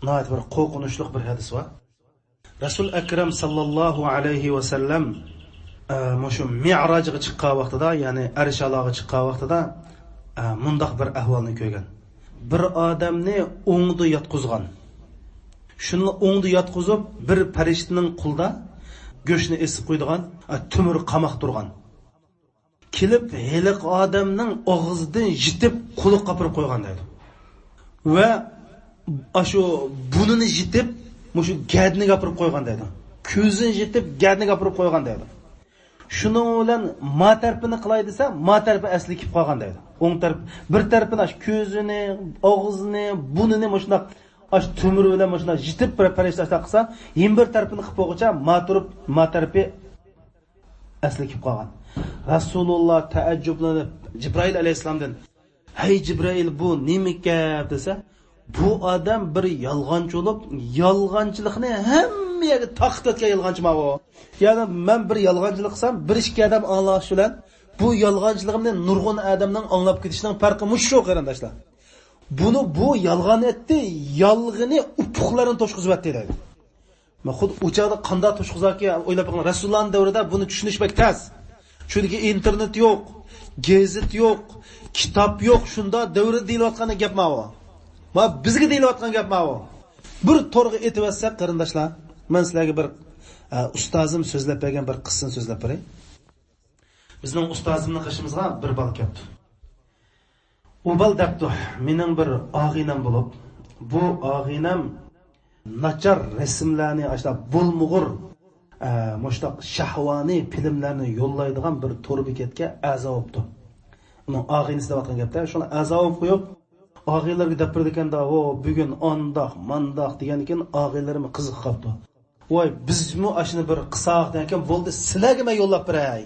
nihoyat bir qo'rqinchli bir hadis bor. Rasul akram sallallohu alayhi va sallam mushu mi'rojga chiqqan vaqtida, ya'ni Arshaloga chiqqan vaqtida mundaq bir ahvolni ko'rgan. Bir odamni o'ngda yotqizgan. Shuni o'ngda yotqizib, bir farishtaning qulda go'shni esib qo'ydigan, tumur qamoq turgan. Kelib, heliq odamning og'zidan yitib quliq qapirib qo'ygan deydi. Va shu bunini yitib, mushu gadni gapirib qo'ygan deydi. Ko'zini yitib, gadni gapirib qo'ygan deydi. Shuning bilan ma tarafini qilay desa, ma tarafi asli kelib qolgan deydi. O'ng taraf, bir tarafini ko'zini, og'zini, bunini mushunaq tumur bilan mushunaq yitib bir farishtalar qilsa, yin bir tarafini qilib qo'yguncha ma tarafi asli kelib qolgan. Rasululloh taajjublanib Jibril alayhisalomdan, "Hey Jibril, bu nima gap?" desa, bu odam bir yolg'onchi bo'lib, yolg'onchilikni hammaga taqtatgan yolg'onchi ma bu. Ya'ni men bir yolg'onchilik qilsam, bir ikki odam anglash bilan bu yolg'onchiligimni nurg'un odamning anglab ketishining farqi shu qarindoshlar. Buni bu yolg'on etdi, yolg'ini upuqlarini to'shqizib etdi deydi. Men xud uchoqda qanday to'shqizaki o'ylab qo'ygan. Rasulullohning davrida buni tushunishmek tez. Chunki internet yo'q, gazet yo'q, kitob yo'q, shunda davr deyilayotgan gap ma bu. Va bizga deyilayotgan gap ma bu. Bir to'rga etib etsak qarindoshlar, men sizlarga bir ustozim so'zlab bergan bir qissani so'zlab beray. Bizning ustozimning qishimizga bir bal keldi. U bal debdi, mening bir og'inam bo'lib, bu og'inam nachar rasmlarni, ashta bulmug'ur, mushtaq shahvoniy filmlarni yo'llaydigan bir to'r bekatga a'zo bo'ldi. Uning og'inisi deyotgan gapda, shuni a'zo bo'lib qo'yib, og'iylarga deb berdi-kanda, "O, bugun ondoq, mandoq" degan ekan, og'iylarim qiziq qoldi. "Voy, bizmi ashuni bir qisaq degan ekan, bo'ldi, sizlarga men yo'llab beray.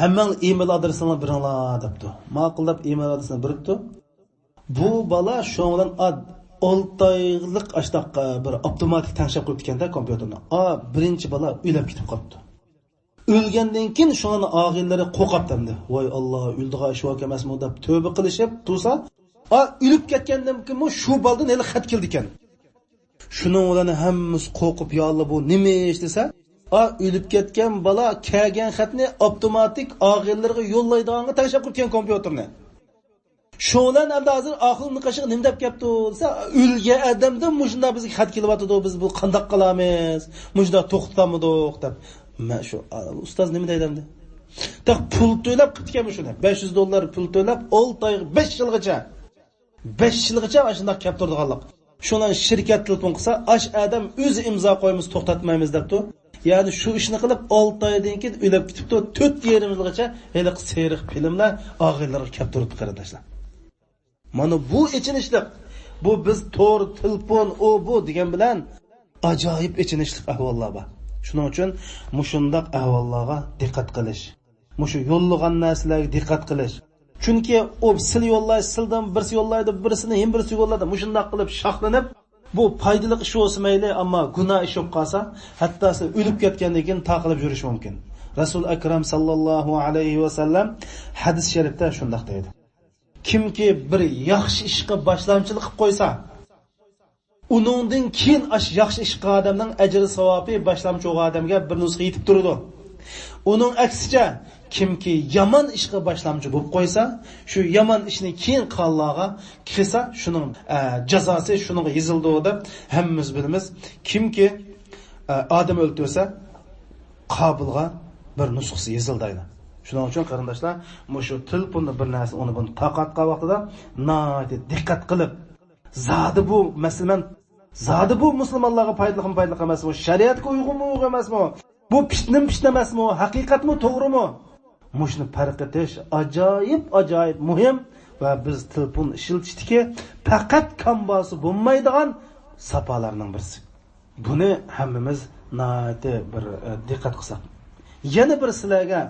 Hammang email adresini beringlar" debdi. Ma'qul deb email adresini beribdi. Bu bala shu bilan 6 oylik ashtaqqa bir avtomatik tanshab qo'yibdi ekanda kompyuterni. Birinchi bala o'lib ketib qoldi. O'lgandan keyin shuni og'illari qo'qabdi. "Voy Alloh, o'ldiga ishvoq emasmi" deb tövbe qilishib tursa, o'lib ketgandan keyin shu baldan hali xat keldi ekan. Shuning bilan hammamiz qo'rqib yolli bu nima ish desa, o'lib ketgan bola kelgan xatni avtomatik og'illarga yo'llaydiganga tashlab qo'ygan kompyuterni. Şo'lan endi hozir oxirni qashiq nima deb kelibdi desa, o'lgan odamdan mushunda bizga xat kelyapti, biz bu qanday qilamiz? Mushunda to'xtamadiq deb. Men shu ustoz nima deydi endi? Tak pul to'lab qilibdi shuni. $500 pul to'lab 6 oy 5 yilgacha. 5 yilgacha shunday kelib turdiganlik. Shundan shirkat telefon qilsa, ash adam o'zi imzo qo'yimiz to'xtatmaymiz debdi. Ya'ni shu ishni qilib 6 oydan keyin o'lib ketibdi. 4,5 yilgacha hali seriq filmlar og'illarga kelib turibdi qarindoshlar. Mana bu ichinishlik, bu biz to'r, telefon, bu degan bilan ajoyib ichinishlik ahvollar bor. Shuning uchun mushundaq ahvollarga diqqat qilish, mushu yo'llagan narsalarga diqqat qilish. Chunki o sil yo'llaydi, sildan birisi yo'llaydi, birisini ham birisi yo'llaydi. Mushundaq qilib shaqlanib, bu foydali ish bo'lsa mayli, ammo gunoh ish bo'lib qolsa, hatto o'lib ketgandan keyin taqilib yurish mumkin. Rasul akram sallallohu alayhi va sallam hadis sharifda shundaq deydi. Kimki bir yaxshi ishga boshlamchilik qilib qo'ysa, uningdan keyin yaxshi ish qilgan odamning ajri savobi boshlamchi odamga bir nusxa yetib turadi. Uning aksicha kimki yomon ishga boshlamchi bo'lib qo'ysa, shu yomon ishni keyin qilganlarga qilsa, shuning jazosi shuninga yozildi deb hammamiz bilamiz. Kimki odam o'ldirsa, qobilga bir nusxasi yozildi. Shuning uchun qarindoshlar, mushu telefonni bir narsa uni buni taqatqa vaqtida nayt diqqat qilib, zodi bu musulmonlarga foydali emasmi? Shariatga uyg'unmi, emasmi? Bu fitna emasmi? Haqiqatmi, to'g'rimi? Mushni farq etish ajoyib muhim va biz telefon ishiltishdiki, faqat kambasi bo'lmaydigan safalarning birisi. Buni hammamiz nayt bir diqqat qilsak. Yana bir sizlarga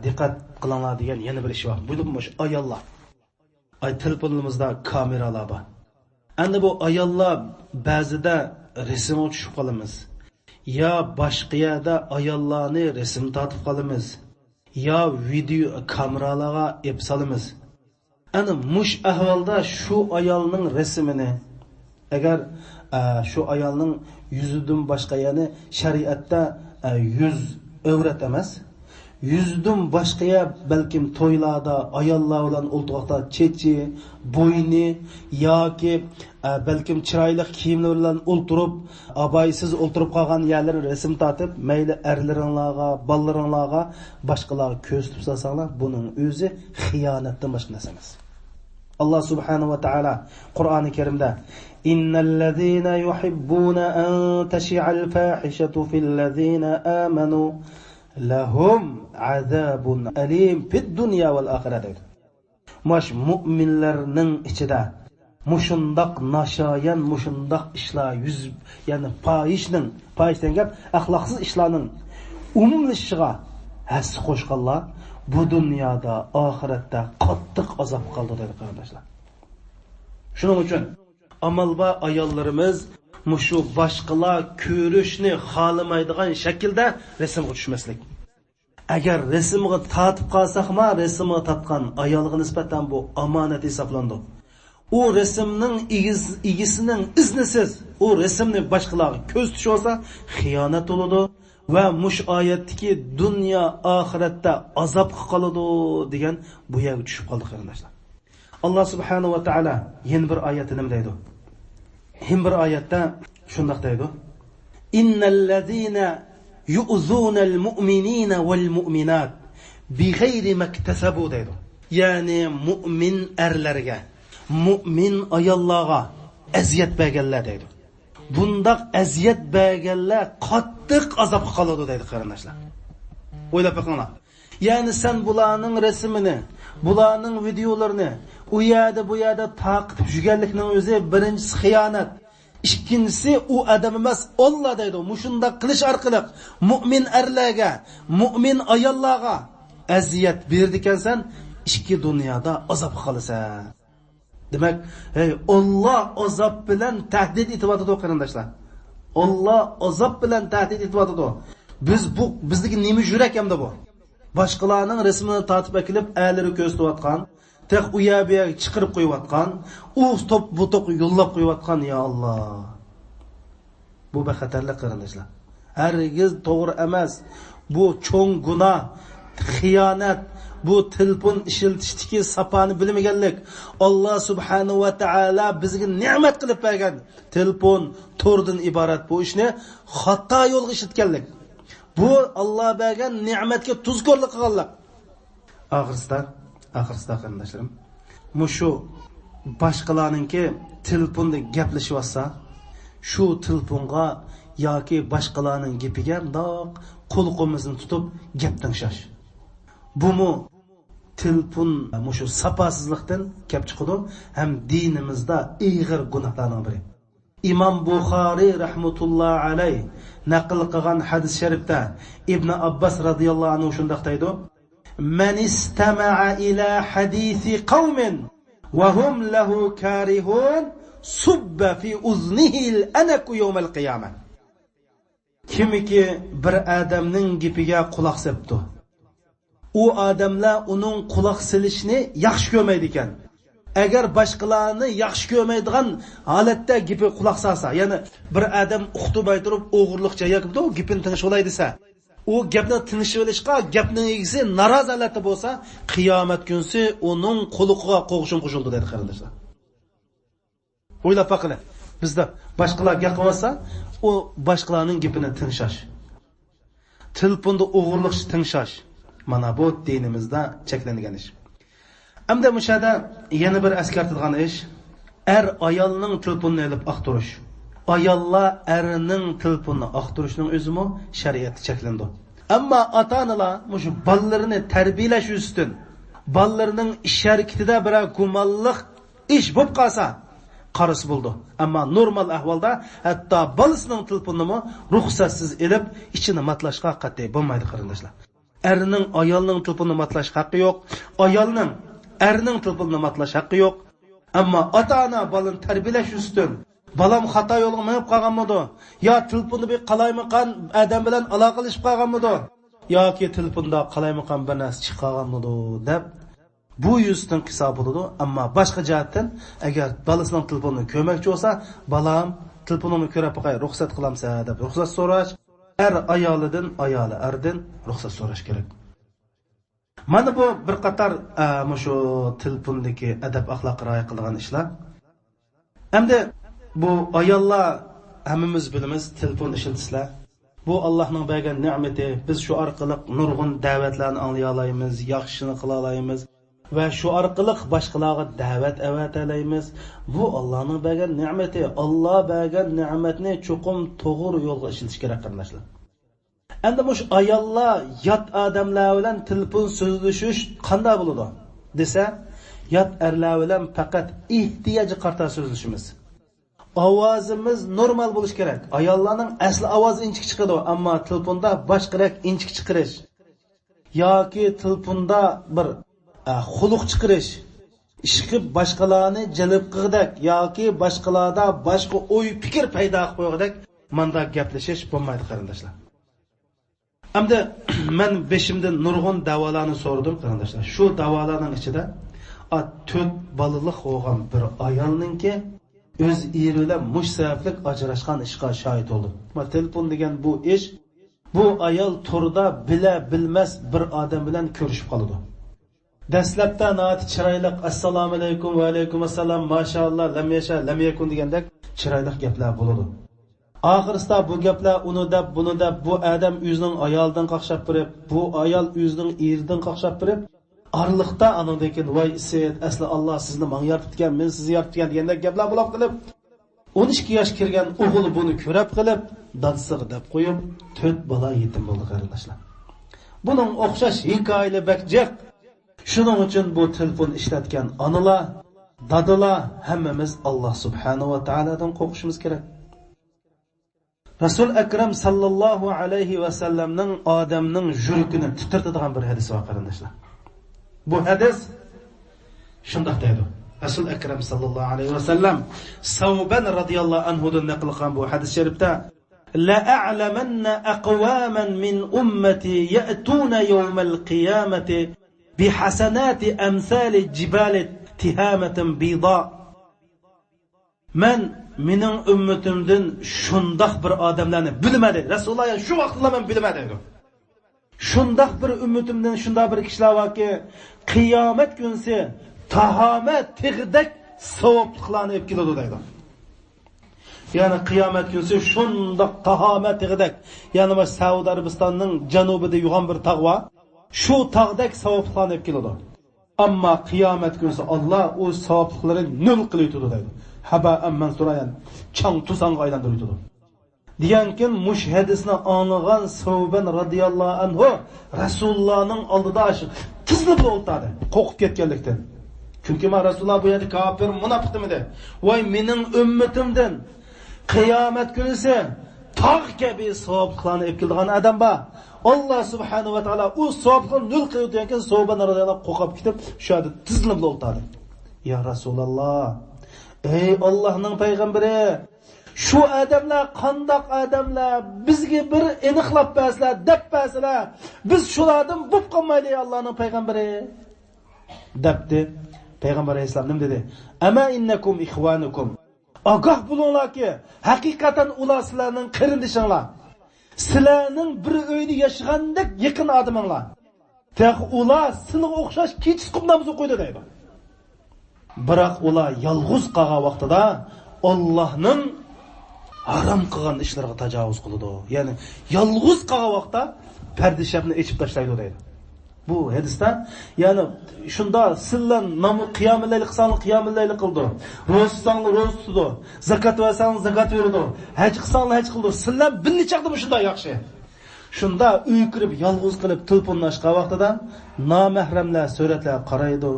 diqqat qilinglar degan yana bir ish bor. Bu ayollar. Telefonimizda kameralar bor. Endi bu ayollar ba'zida rasm tushib qolamiz. Ya boshqa yerda ayollarni rasm tortib qolamiz. Ya video kameralarga ep solamiz. Endi mush ahvolda shu ayolning rasmini agar shu ayolning yuzidan boshqa yana shariatda yuz avrat emas. Yüzdüm başqaya balkim to'ylarda ayollar bilan o'ltirmoqda chechi, bo'yni yoki balkim chiroyli kiyimlar bilan o'ltirib, abaysiz o'ltirib qolgan yerlarni rasm tortib, mayli erlaringlarga, bolaringlarga boshqalarga ko'z tutib solsanglar, buning o'zi xiyonatdan boshqa narsa emas. Allah subhanahu va taala Qur'oni Karimda innallazina yuhibbuna an tashi'al fahishatu fil ladzina amanu lahum azabun alim fid dunya val oxirat deydi. Mush mu'minlarning ichida mushundaq nashayan, mushundaq ishlar ya'ni fohishdan gap axloqsiz ishlarning umumlashishiga has qo'shganlar bu dunyoda, oxiratda qattiq azob qoldi deydi qarindoshlar. Shuning uchun amalba ayollarimiz mushu boshqalar ko'rishni xohlamaydigan shaklda rasmga tushmaslik. Agar rasmga tortib qolsaqma, rasmga tortgan ayolga nisbatan bu omonat hisoblandi. U rasmning igisining iznisiz u rasmni boshqalarga ko'z tushib olsa, xiyonat bo'ladi va mush oyatdagi dunyo oxiratda azob qoladi degan bu yerga tushib qoldi qarindoshlar. Alloh subhanahu va taolo yana bir oyatda nima deydi? Hem bir oyatda shunday deydi: "İnnellezîne yu'zûnel mu'minîne vel mu'minat bighayri maktasabu" deydi. Ya'ni mu'min erlarga, mu'min ayollarga aziyat berganlar deydi. Bundaq aziyat berganlar qattiq azobga qoladi deydi qarindoshlar. O'ylab boqinglar. Ya'ni sen bularning rasmini, bularning videolarini u yerda taqib yurganlikning o'zi birinchisi xiyonat. Ikkinchisi u odam emas, Alloh deydi. Mushunda qilish orqali mu'min erlarga, mu'min ayollarga aziyat berdi ekansan, ikki dunyoda azob qolasan. Demak, Alloh azob bilan tahdid etyapti qarindoshlar. Alloh azob bilan tahdid etyapti. Bizdagi nima yurak hamda bu? Boshqalarning rasmini tortib akilib, a'lari ko'z tutayotgan, tek uyabiya chiqirib qo'yayotgan, u top bu top yo'llab qo'yayotgan, ya Alloh. Bu bexatarlik qarindoshlar. Hargiz to'g'ri emas. Bu cho'ng gunoh, xiyonat, bu telefon ishlatishdagi sapani bilmaganlik. Alloh subhanahu va taolo bizga ne'mat qilib bergan telefon, tordan iborat bu ishni xato yo'lga ishlatganlik. Bu Alloh bergan ne'matga tuzkorlik qilganlik. Oxirsida qarindoshlarim, mushu boshqalarningki telefonda gaplashyapsa, shu telefonga yoki boshqalarning gapiga doq qo'lqimizni tutib gap tinglash. Bumu telefon mushu sapasizlikdan kelib chiqadi, ham dinimizda ig'ir gunohlarning biri. İmam Buxoriy rahmetullohi alayh naql qilgan hadis sharifda Ibn Abbas radhiyallohu anhu shunday deydi: "Man istama'a ila hadisi qaumin wa hum lahu karihun subba fi uznihi al-anak yawm al-qiyamah." Kimiki bir odamning gapiga quloq sepdi, u odamlar uning quloq silishni yaxshi ko'rmaydi ekan. Agar boshqalarni yaxshi ko'rmaydigan holatda gapi quloq solsa, ya'ni bir odam uqtibay turib o'g'irlikcha yo'qdi, gapini tinish olay desa, u gapni tinishib olishga gapning egisi norozi holatda bo'lsa, qiyomat kunsi uning quliqiga qo'g'ishim qo'shildi dedi qarindoshlar. O'ylab baqila, bizda boshqalar gap qilsa, u boshqalarning gapini tinishash. Telefonda o'g'irlikcha tinishash. Mana bu dinimizda cheklangan ish. Hamda mushada yana bir eskartilgan ish, ayolning telefonini olib aqtirish. Ayollar erining telefonini aqtirishning o'zimi shariatda cheklandi. Ammo ota-onalar mushu bolalarini tarbiyalash uchun bolalarining ish harakatida bir gumonliq ish bo'lib qolsa, qarisi bo'ldi. Ammo normal ahvolda hatto bolasining telefonini ruxsatsiz olib ichini matlashga qat'iy bo'lmaydi qarindoshlar. Erining ayolning telefonini matlash haqqi yo'q. Ayolning erning telefonini matlash haqqi yo'q. Ammo ota-ona bolani tarbiyalash uchun balam xato yo'lga minib qolganmidi? Yo telefonni bir qalaymiqan odam bilan aloqalashib qolganmidi? Yoki telefonda qalaymiqan bir narsa chiqqanmidi deb bu yuzdan hisob bo'ladi. Ammo boshqa jihatdan agar balasining telefonini ko'rmoqchi bo'lsa, balam telefonimni ko'rib qo'y, ruxsat qilamsa deb ruxsat so'rash, ayoli erdan ruxsat so'rash kerak. Mana bu bir qator shu telefondagi adab axloq rioya qilgan ishlar. Hamda bu ayollar hammamiz bilamiz telefon ishlatishlar. Bu Allohning bergan ne'mati. Biz shu orqali nurg'un da'vatlarni anglay olamiz, yaxshini qila olamiz va shu orqali boshqalarga da'vat avatalaymiz. Bu Allohning bergan ne'mati. Alloh bergan ne'matni cho'qim to'g'ri yo'lga ishlatish kerak qarindoshlar. Endi mush ayollar yot odamlar bilan telefon so'zlashish qanday bo'ladi desa, yot erlar bilan faqat ehtiyoji qarta so'zlashimiz. Ovozimiz normal bo'lish kerak. Ayollarning asli ovozi inchik chiqadi, ammo telefonda boshqarak inchik chiqarish yoki telefonda bir xuluq chiqarish, ishqib boshqalarni jalb qilg'dak yoki boshqalarda boshqa o'y fikr paydo qilib qo'yg'dak manda gaplashish bo'lmaydi qarindoshlar. Hamda men beshimdan nurg'un davolarni so'radim qarindoshlar. Shu davolarning ichida 4 balaliq bo'lgan bir ayolningki o'z eri bilan mush sabablik ajrashgan ishga shohid bo'ldim. Ma telefon degan bu ish, bu ayol turda bilmas bir odam bilan ko'rishib qoldi. Dastlabda nati chiroyli assalomu alaykum va alaykum assalom, mashallah, lam yasha, lam yakun degandek chiroyli gaplar bo'ladi. Oxirsida bu gaplar uni deb, buni deb bu odam o'zining ayoldan qaqshab berib, bu ayol o'zining eridan qaqshab berib, arliqda anadagi voy set asli Alloh sizni menga yaratgan, men sizni yaratgan degandek gaplar bo'lib qilib, 12 yosh kirgan o'g'il buni ko'rib qilib, dadsiq deb qo'yib, 4 bola yetim bo'ldi qarindoshlar. Buning o'xshash hikoyali bakjaq. Shuning uchun bu telefon ishlatgan onalar, dadalar hammamiz Alloh subhanahu va taoladan qo'rqishimiz kerak. Rasul akram sallallohu alayhi va sallamning odamning yuragini titrtadigan bir hadis var qarindoshlar. Bu hadis shunday deydi. Rasul akram sallallohu alayhi va sallam Savban radhiyallohu anhu dan naql qilgan bu hadis sharifda la a'lamanna aqwaman min ummati ya'tuna yawmal qiyamati bihasanati amsal jibal tihamatin bida. Men mening ummatimdan shundoq bir odamlarni bilmadi. Rasululloh shu vaqtda men bilmadim. Shundoq bir ummatimdan shundoq bir kishilar borki, qiyomat kunsi tahomat tig'dak savobliklarni olib keladi deydi. Ya'ni qiyomat kunsi shundoq tahomat tig'dak, ya'ni mana Saudiya Arabistonining janubida yug'an bir tog' bor. Shu tog'dak savobliklarni olib keladi. Ammo qiyomat kunsi Alloh o savobliklarni nol qilib turadi deydi. Haba amman surayan chang tusanga aylantirib turadi. Diyankin mush hadisni anlagan Savban radhiyallohu anhu Rasulullohning oldida tizilib o'ltirdi, qo'rqib ketganlikdan. Chunki men Rasululloh bu yerda kafir, munofiq demadi. Voy mening ummatimdan qiyomat kunisi tog' kabi savoblarni olib kelgan odam bor. Allah subhanahu va taolo u savobni nol qilgan Savban radhiyallohu qo'rqib ketib, shu yerda tizilib o'ltirdi. Ya Rasululloh, ey Allohning payg'ambari, şu adamlar qandoq adamlar bizga bir aniqlab bersalar, deb bersalar, biz shulardan bo'p qolmaylik Allohning payg'ambari debdi. Payg'ambar alayhisalom nima dedi? Ama innakum ikhwanukum. Ogoh bo'linglarki, haqiqatan ular sizlarning qarindishinglar. Sizlarning bir uyda yashagandek yaqin odaminglar. Taq ular sizga o'xshash kechis qumdamiz qo'ydi deydi. Biroq ular yolg'iz qolgan vaqtida Allohning haram qilgan ishlarga tajovuz qiladi. Ya'ni yolg'iz qolgan vaqtda pardishapni echib tashlaydi deydi. Bu hadisda ya'ni shunda sizlar namu qiyomlayli qilsang qiyomlayli qildi. Ro'za qilsang ro'za tutdi. Zakat versang zakat berdi. Haj qilsang haj qildi. Sizlar bir nechaqda shunda yaxshi. Shunda uy kirib yolg'iz qilib telefonlashgan vaqtida nomahramlar suratlar qaraydi.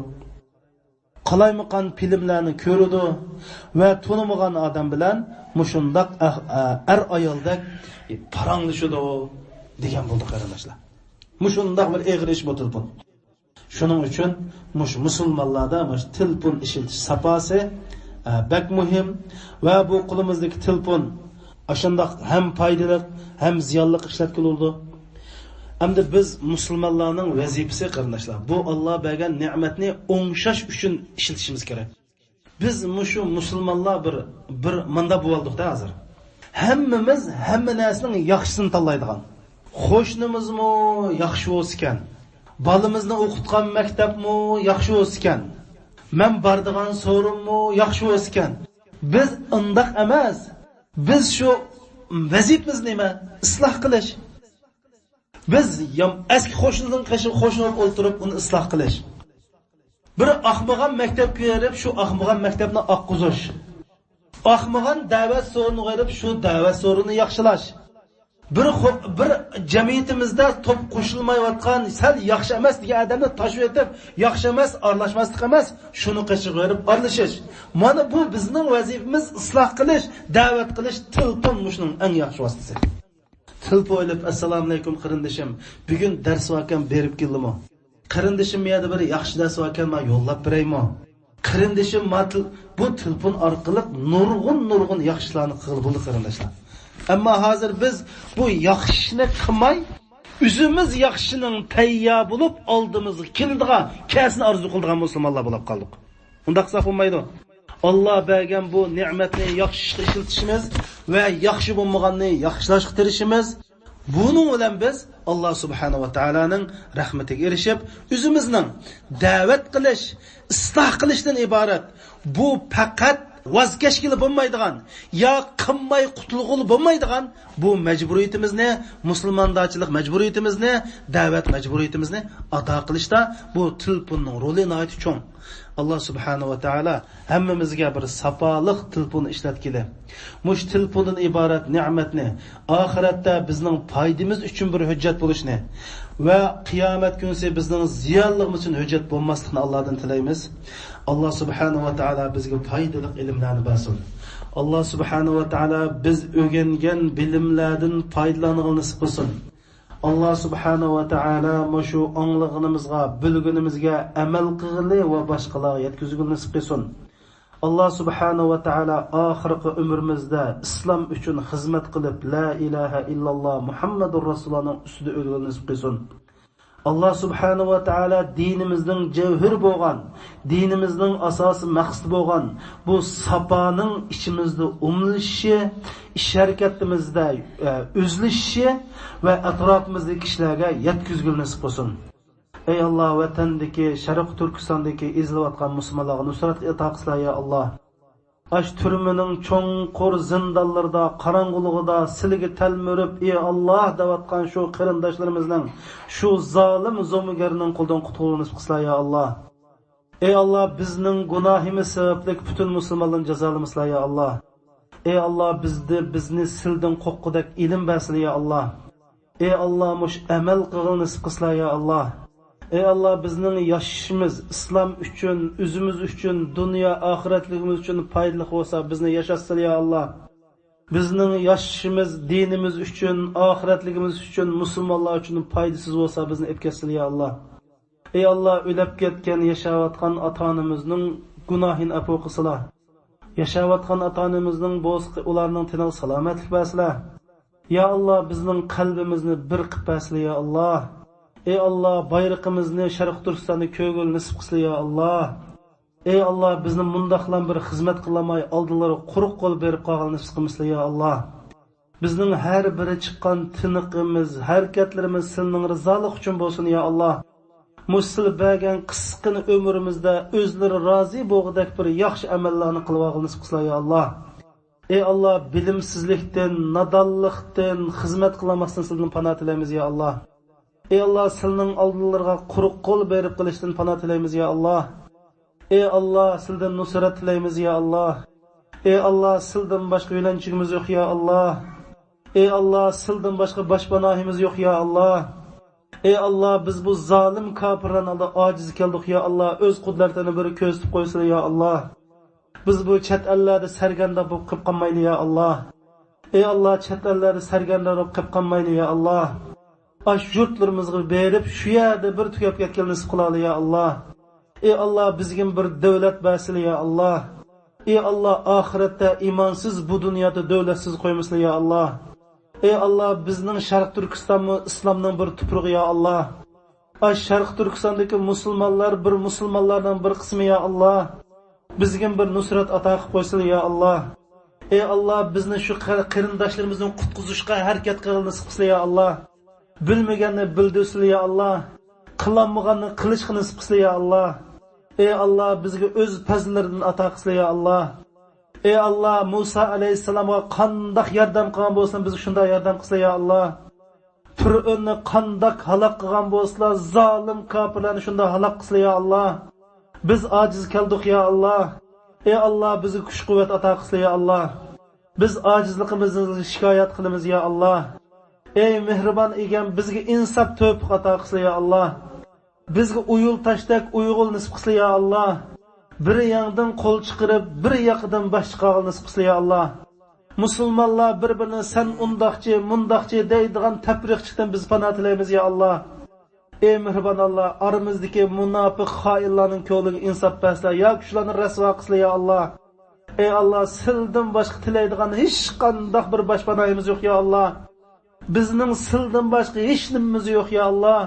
Qalaymiqan filmlarni ko'radi va tunamagan odam bilan mushundaq ayoldak paranglashadi degan bo'ldi qarindoshlar. Mushundaq bir eg'ir ish bu telefon. Shuning uchun musulmonlarda telefon ishiltish saposi bak muhim va bu qo'limizdagi telefon ashundaq ham foydali ham ziyonli ishlatiladi. Hamda biz musulmonlarning vazifasi qarindoshlar, bu Alloh bergan ne'matni o'ngshash uchun ishlatishimiz kerak. Biz mushu musulmonlar bir manda bo'ldik-da hozir. Hammamiz hamma narsaning yaxshisini tanlaydigan. Qo'shnimizmi yaxshi bo'lsa, balimizni o'qitgan maktabmi yaxshi bo'lsa, men bordigan so'rimmi yaxshi bo'lsa, biz undaq emas. Biz shu vazifamiz nima? Isloh qilish. Biz eski qo'shnidan qo'shilib o'ltirib uni isloh qilish. Bir ahmoqan maktabga berib, shu ahmoqan maktabni oqquzish. Ahmoqan da'vat so'rini qo'yib, shu da'vat so'rini yaxshilash. Bir jamiyatimizda top qo'shilmayotgan, sal yaxshi emas degan odamni tashib etib, yaxshi emas, aralashmaslik emas, shuni qishib qo'yib aralashish. Mana bu bizning vazifamiz, isloh qilish, da'vat qilish, telefon shuning eng yaxshi vositasi. Telefon olib, assalomu alaykum qarindishim, bugun dars vakan berib keldimmi? Qarindishim yerda bir yaxshi dars vakan men yo'llab beraymi? Qarindishim bu telefon orqali nurg'un yaxshilarni qilib bo'ldi qarindoshlar. Ammo hozir biz bu yaxshini qilmay, o'zimiz yaxshining tayyor bo'lib oldimizga keldigan, kasni orzu qildigan musulmonlar bo'lib qoldik. Unda qilsa bo'lmaydi. Alloh bergan bu ne'matni yaxshi ishlatishimiz va yaxshi bo'lmaganni yaxshilashga tirishimiz. Buning bilan biz Alloh subhanahu va taolaning rahmatiga erishib, o'zimizning da'vat qilish, isloh qilishdan iborat. Bu faqat vazkashgili bo'lmaydigan, yo qilmay qutulg'ili bo'lmaydigan bu majburiyatimizni, musulmonlarchilik majburiyatimizni, da'vat majburiyatimizni ado qilishda bu telefonning roli nihoyat cho'ng. Allah subhanahu va taala hammamizga bir safoliq telefon ishlatgili. Mush telefondan iborat ne'matni oxiratda bizning foydamiz uchun bir hujjat bo'lishni va qiyomat kunsi bizning ziyonligimiz uchun hujjat bo'lmasligini Allohdan tilaymiz. Allah subhanahu va taala bizga foydali ilmlarni bersin. Allah subhanahu va taala biz o'rgangan bilimlardan foydalanishni nasib qilsin. Allah subhanahu va taala mushu anglag'inimizga, bilgunimizga amal qilg'ili va boshqalarga yetkazg'ini nasib qilsin. Allah subhanahu va taala oxirgi umrimizda islom uchun xizmat qilib, la ilaha illalloh Muhammadur Rasulullohning ustida o'lg'ini nasib qilsin. Allah subhanahu wa ta'ala dinimizning jevhir bo'lgan, dinimizning asosi maqsad bo'lgan bu saponing ichimizda umlishi, ish harakatimizda o'zlishi va atrofimizdagi kishilarga yetkazgil nasib bo'lsin. Ey Allah, vatandagi, Sharq Turkistondagi ezilayotgan musulmonlarga nusrat ato qilsa ya Allah. Aş türmünün çoğunqur zindallarda, qarangılıqda silgi telmürüp, ey Allah davatqan şu qırındaşlarımızdan, şu zalim zomugerinin quldan qutulunuz qısla ya Allah. Ey Allah, bizning günahimiz sebeplik bütün musulmanların cezalımızla ya Allah. Ey Allah, bizni sildin qoqqudek ilim basili ya Allah. Ey Allah, muş amel qılınız qısla ya Allah. Ey Allah, bizning yaşışımız İslam üçün, özümüz üçün, dünya ahiretligimiz üçün faydalı olsa bizni yaşatsın ya Allah. Bizning yaşışımız dinimiz üçün, ahiretligimiz üçün, musulmonlar üçün faydasız olsa bizni epketsin ya Allah. Ey Allah, ölüp ketken yaşayotgan ata-onamizning gunohini afu qilsila. Yaşayotgan ata-onamizning ularning tinal salomatlik basila. Ya Allah, bizning qalbimizni bir qilib basila ya Allah. Ey Allah, bayrağımızı Sharq Turkistonda ko'gil nasib qilsa ya Allah. Ey Allah, bizni mundaqlan bir xizmat qilamay oldinlari quruq qo'l berib qolgan nasib qilsa ya Allah. Bizning har biri chiqqan tiniqimiz, harakatlarimiz sening rizolik uchun bo'lsin ya Allah. Musil bergan qisqin umrimizda o'zlari rozi bo'lg'idek bir yaxshi amallarni qilib olgan nasib qilsa ya Allah. Ey Allah, bilimsizlikdan, nadonlikdan xizmat qilamasdan sizdan panoh tilaymiz ya Allah. Ey Allah, sizning oldinlarga quruq qo'l berib qilishdan panoh tilaymiz ya Allah. Ey Allah, sizdan nusrat tilaymiz ya Allah. Ey Allah, sizdan boshqa yo'lanchimiz yo'q ya Allah. Ey Allah, sizdan boshqa boshpanohimiz yo'q ya Allah. Ey Allah, biz bu zolim kofirlarning oldida ojiz keldik ya Allah. O'z qudratini bir ko'rsatib qo'ysin ya Allah. Biz bu chet ellarda sarganda bo'lib qilib qolmayli ya Allah. Ey Allah, chet ellarda sarganda bo'lib qilib qolmayli ya Allah. Aş yurtlarımızga berip şu yerde bir tükep ketken nasip kılalı ya Allah. Ey Allah, bizgin bir devlet basili ya Allah. Ey Allah, ahirette imansız bu dünyada devletsiz koymasın ya Allah. Ey Allah, bizning Sharq Turkistonmi İslamning bir tuprug'i ya Allah. Aş Sharq Turkistondagi musulmonlar bir musulmonlardan bir qismi ya Allah. Bizgin bir nusrat ato qilib qo'ysin ya Allah. Ey Allah, bizni şu qarindoshlarimizni qutqizishga harakat qilishni qilsa ya Allah. Bilmegenni bildirsin ya Allah. Qılanmaganni qilishni nasib qilsin ya Allah. Ey Allah, bizga o'z fazllaridan ato qilsin ya Allah. Ey Allah, Musa alayhissalomga qandoq yordam qilgan bo'lsin, bizga shunday yordam qilsin ya Allah. Fir'avnni qandoq halok qilgan bo'lsa, zolim kofirlarni shunday halok qilsin ya Allah. Biz ojiz keldik ya Allah. Ey Allah, bizga kuch-quvvat ato qilsin ya Allah. Biz ojizligimizni shikoyat qilamiz ya Allah. Ey mehribon egam, bizga insof tavfiq ato qilsa ya Allah. Bizga uyul tashdak uyg'ul nisb qilsa ya Allah. Bir yandan qo'l chiqarib, bir yoqdan bosh chiqarib nisb qilsa ya Allah. Musulmonlar bir-birini sen undaqchi, mundaqchi deydigan tafriqchidan biz panoh tilaymiz ya Allah. Ey mehribon Allah, aramizdagi munofiq xoinlarning ko'liga insof bersa, yoki shularni rasvo qilsa ya Allah. Ey Allah, sildan boshqa tilaydigan hech qanday bir boshpanohimiz yo'q ya Allah. Bizning sildan boshqa hech nimamiz yo'q ya Allah.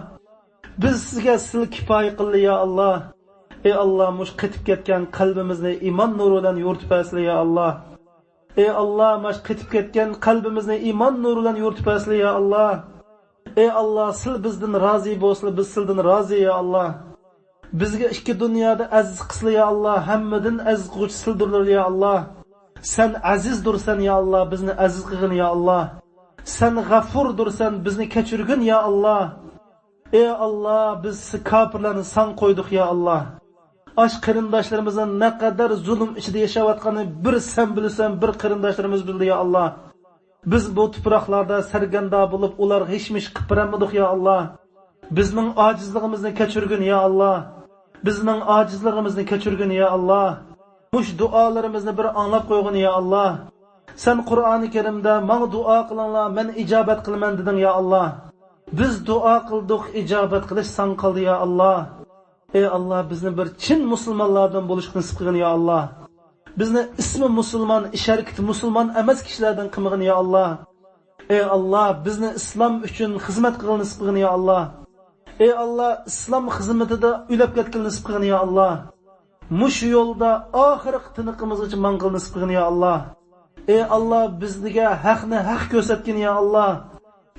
Biz sizga sil kifoya qildi ya Allah. Ey Allah, mush qitib ketgan qalbimizni iymon nuri bilan yo'rtib bersin ya Allah. Ey Allah, mush qitib ketgan qalbimizni iymon nuri bilan yo'rtib bersin ya Allah. Ey Allah, sil bizdan rozi bo'lsin, biz sildan rozi ya Allah. Bizga ikki dunyoda aziz qilsin ya Allah, hammadan aziz qiluvchi sildirlar ya Allah. Sen azizdirsan ya Allah, bizni aziz qilgin ya Allah. Sen g'afurdursan, bizni kechirgin ya Allah. Ey Allah, biz kofirlarni san qo'ydik ya Allah. Ash qarindoshlarimizni ne kadar zulm ichida yashayotganini bir sen bilsan, bir qarindoshlarimiz bildi ya Allah. Biz bu tuproqlarda sarganda bo'lib, ular hechmish qipiramadik ya Allah. Bizning ojizligimizni kechirgin ya Allah. Bizning ojizligimizni kechirgin ya Allah. Mush duolarimizni bir anglab qo'ygin ya Allah. Sen Qur'oni Karimda "Men duo qilinglar, men ijobat qilaman" deding ya Allah. Biz duo qildik, ijobat qilish san qildi ya Allah. Ey Allah, bizni bir chin musulmonlardan bo'lishni nasib qilgin ya Allah. Bizni ismi musulmon, ish harakati musulmon emas kishilardan qilmagin ya Allah. Ey Allah, bizni islom uchun xizmat qilishni nasib qilgin ya Allah. ey Allah islom xizmatida o'lab ketgan nisib qilgin ya Allah. Mush yo'lda oxirgi tiniqimizgacha manqil nisib qilgin ya Allah. Ey Allah bizga haqni haq ko'rsatgin ya Allah.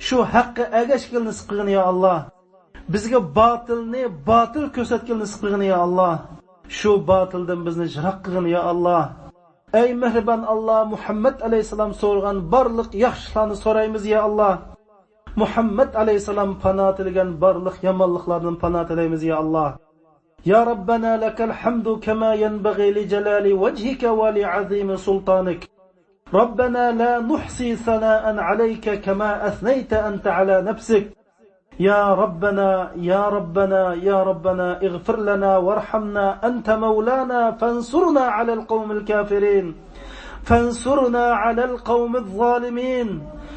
Shu haqqi agashgil nisib qilgin ya Allah. Bizga botilni botil ko'rsatgil nisib qilgin ya Allah. Shu botildan bizni jiroq qilgin ya Allah. Ey mehribon Allah, Muhammad alayhisalom so'rgan barliq yaxshilarni so'raymiz ya Allah. Muhammad alayhisalom panoh tilgan barliq yomonliklardan panoh tilaymiz ya Allah. Ya Rabbana lakal hamdu kama yanbaghi li jalali wajhika wa li azimi sultanik. Rabbana la nuhsi sana'an alayka kama athnayta anta ala nafsik. يا ربنا يا ربنا يا ربنا اغفر لنا وارحمنا أنت مولانا فانصرنا على القوم الكافرين فانصرنا على القوم الظالمين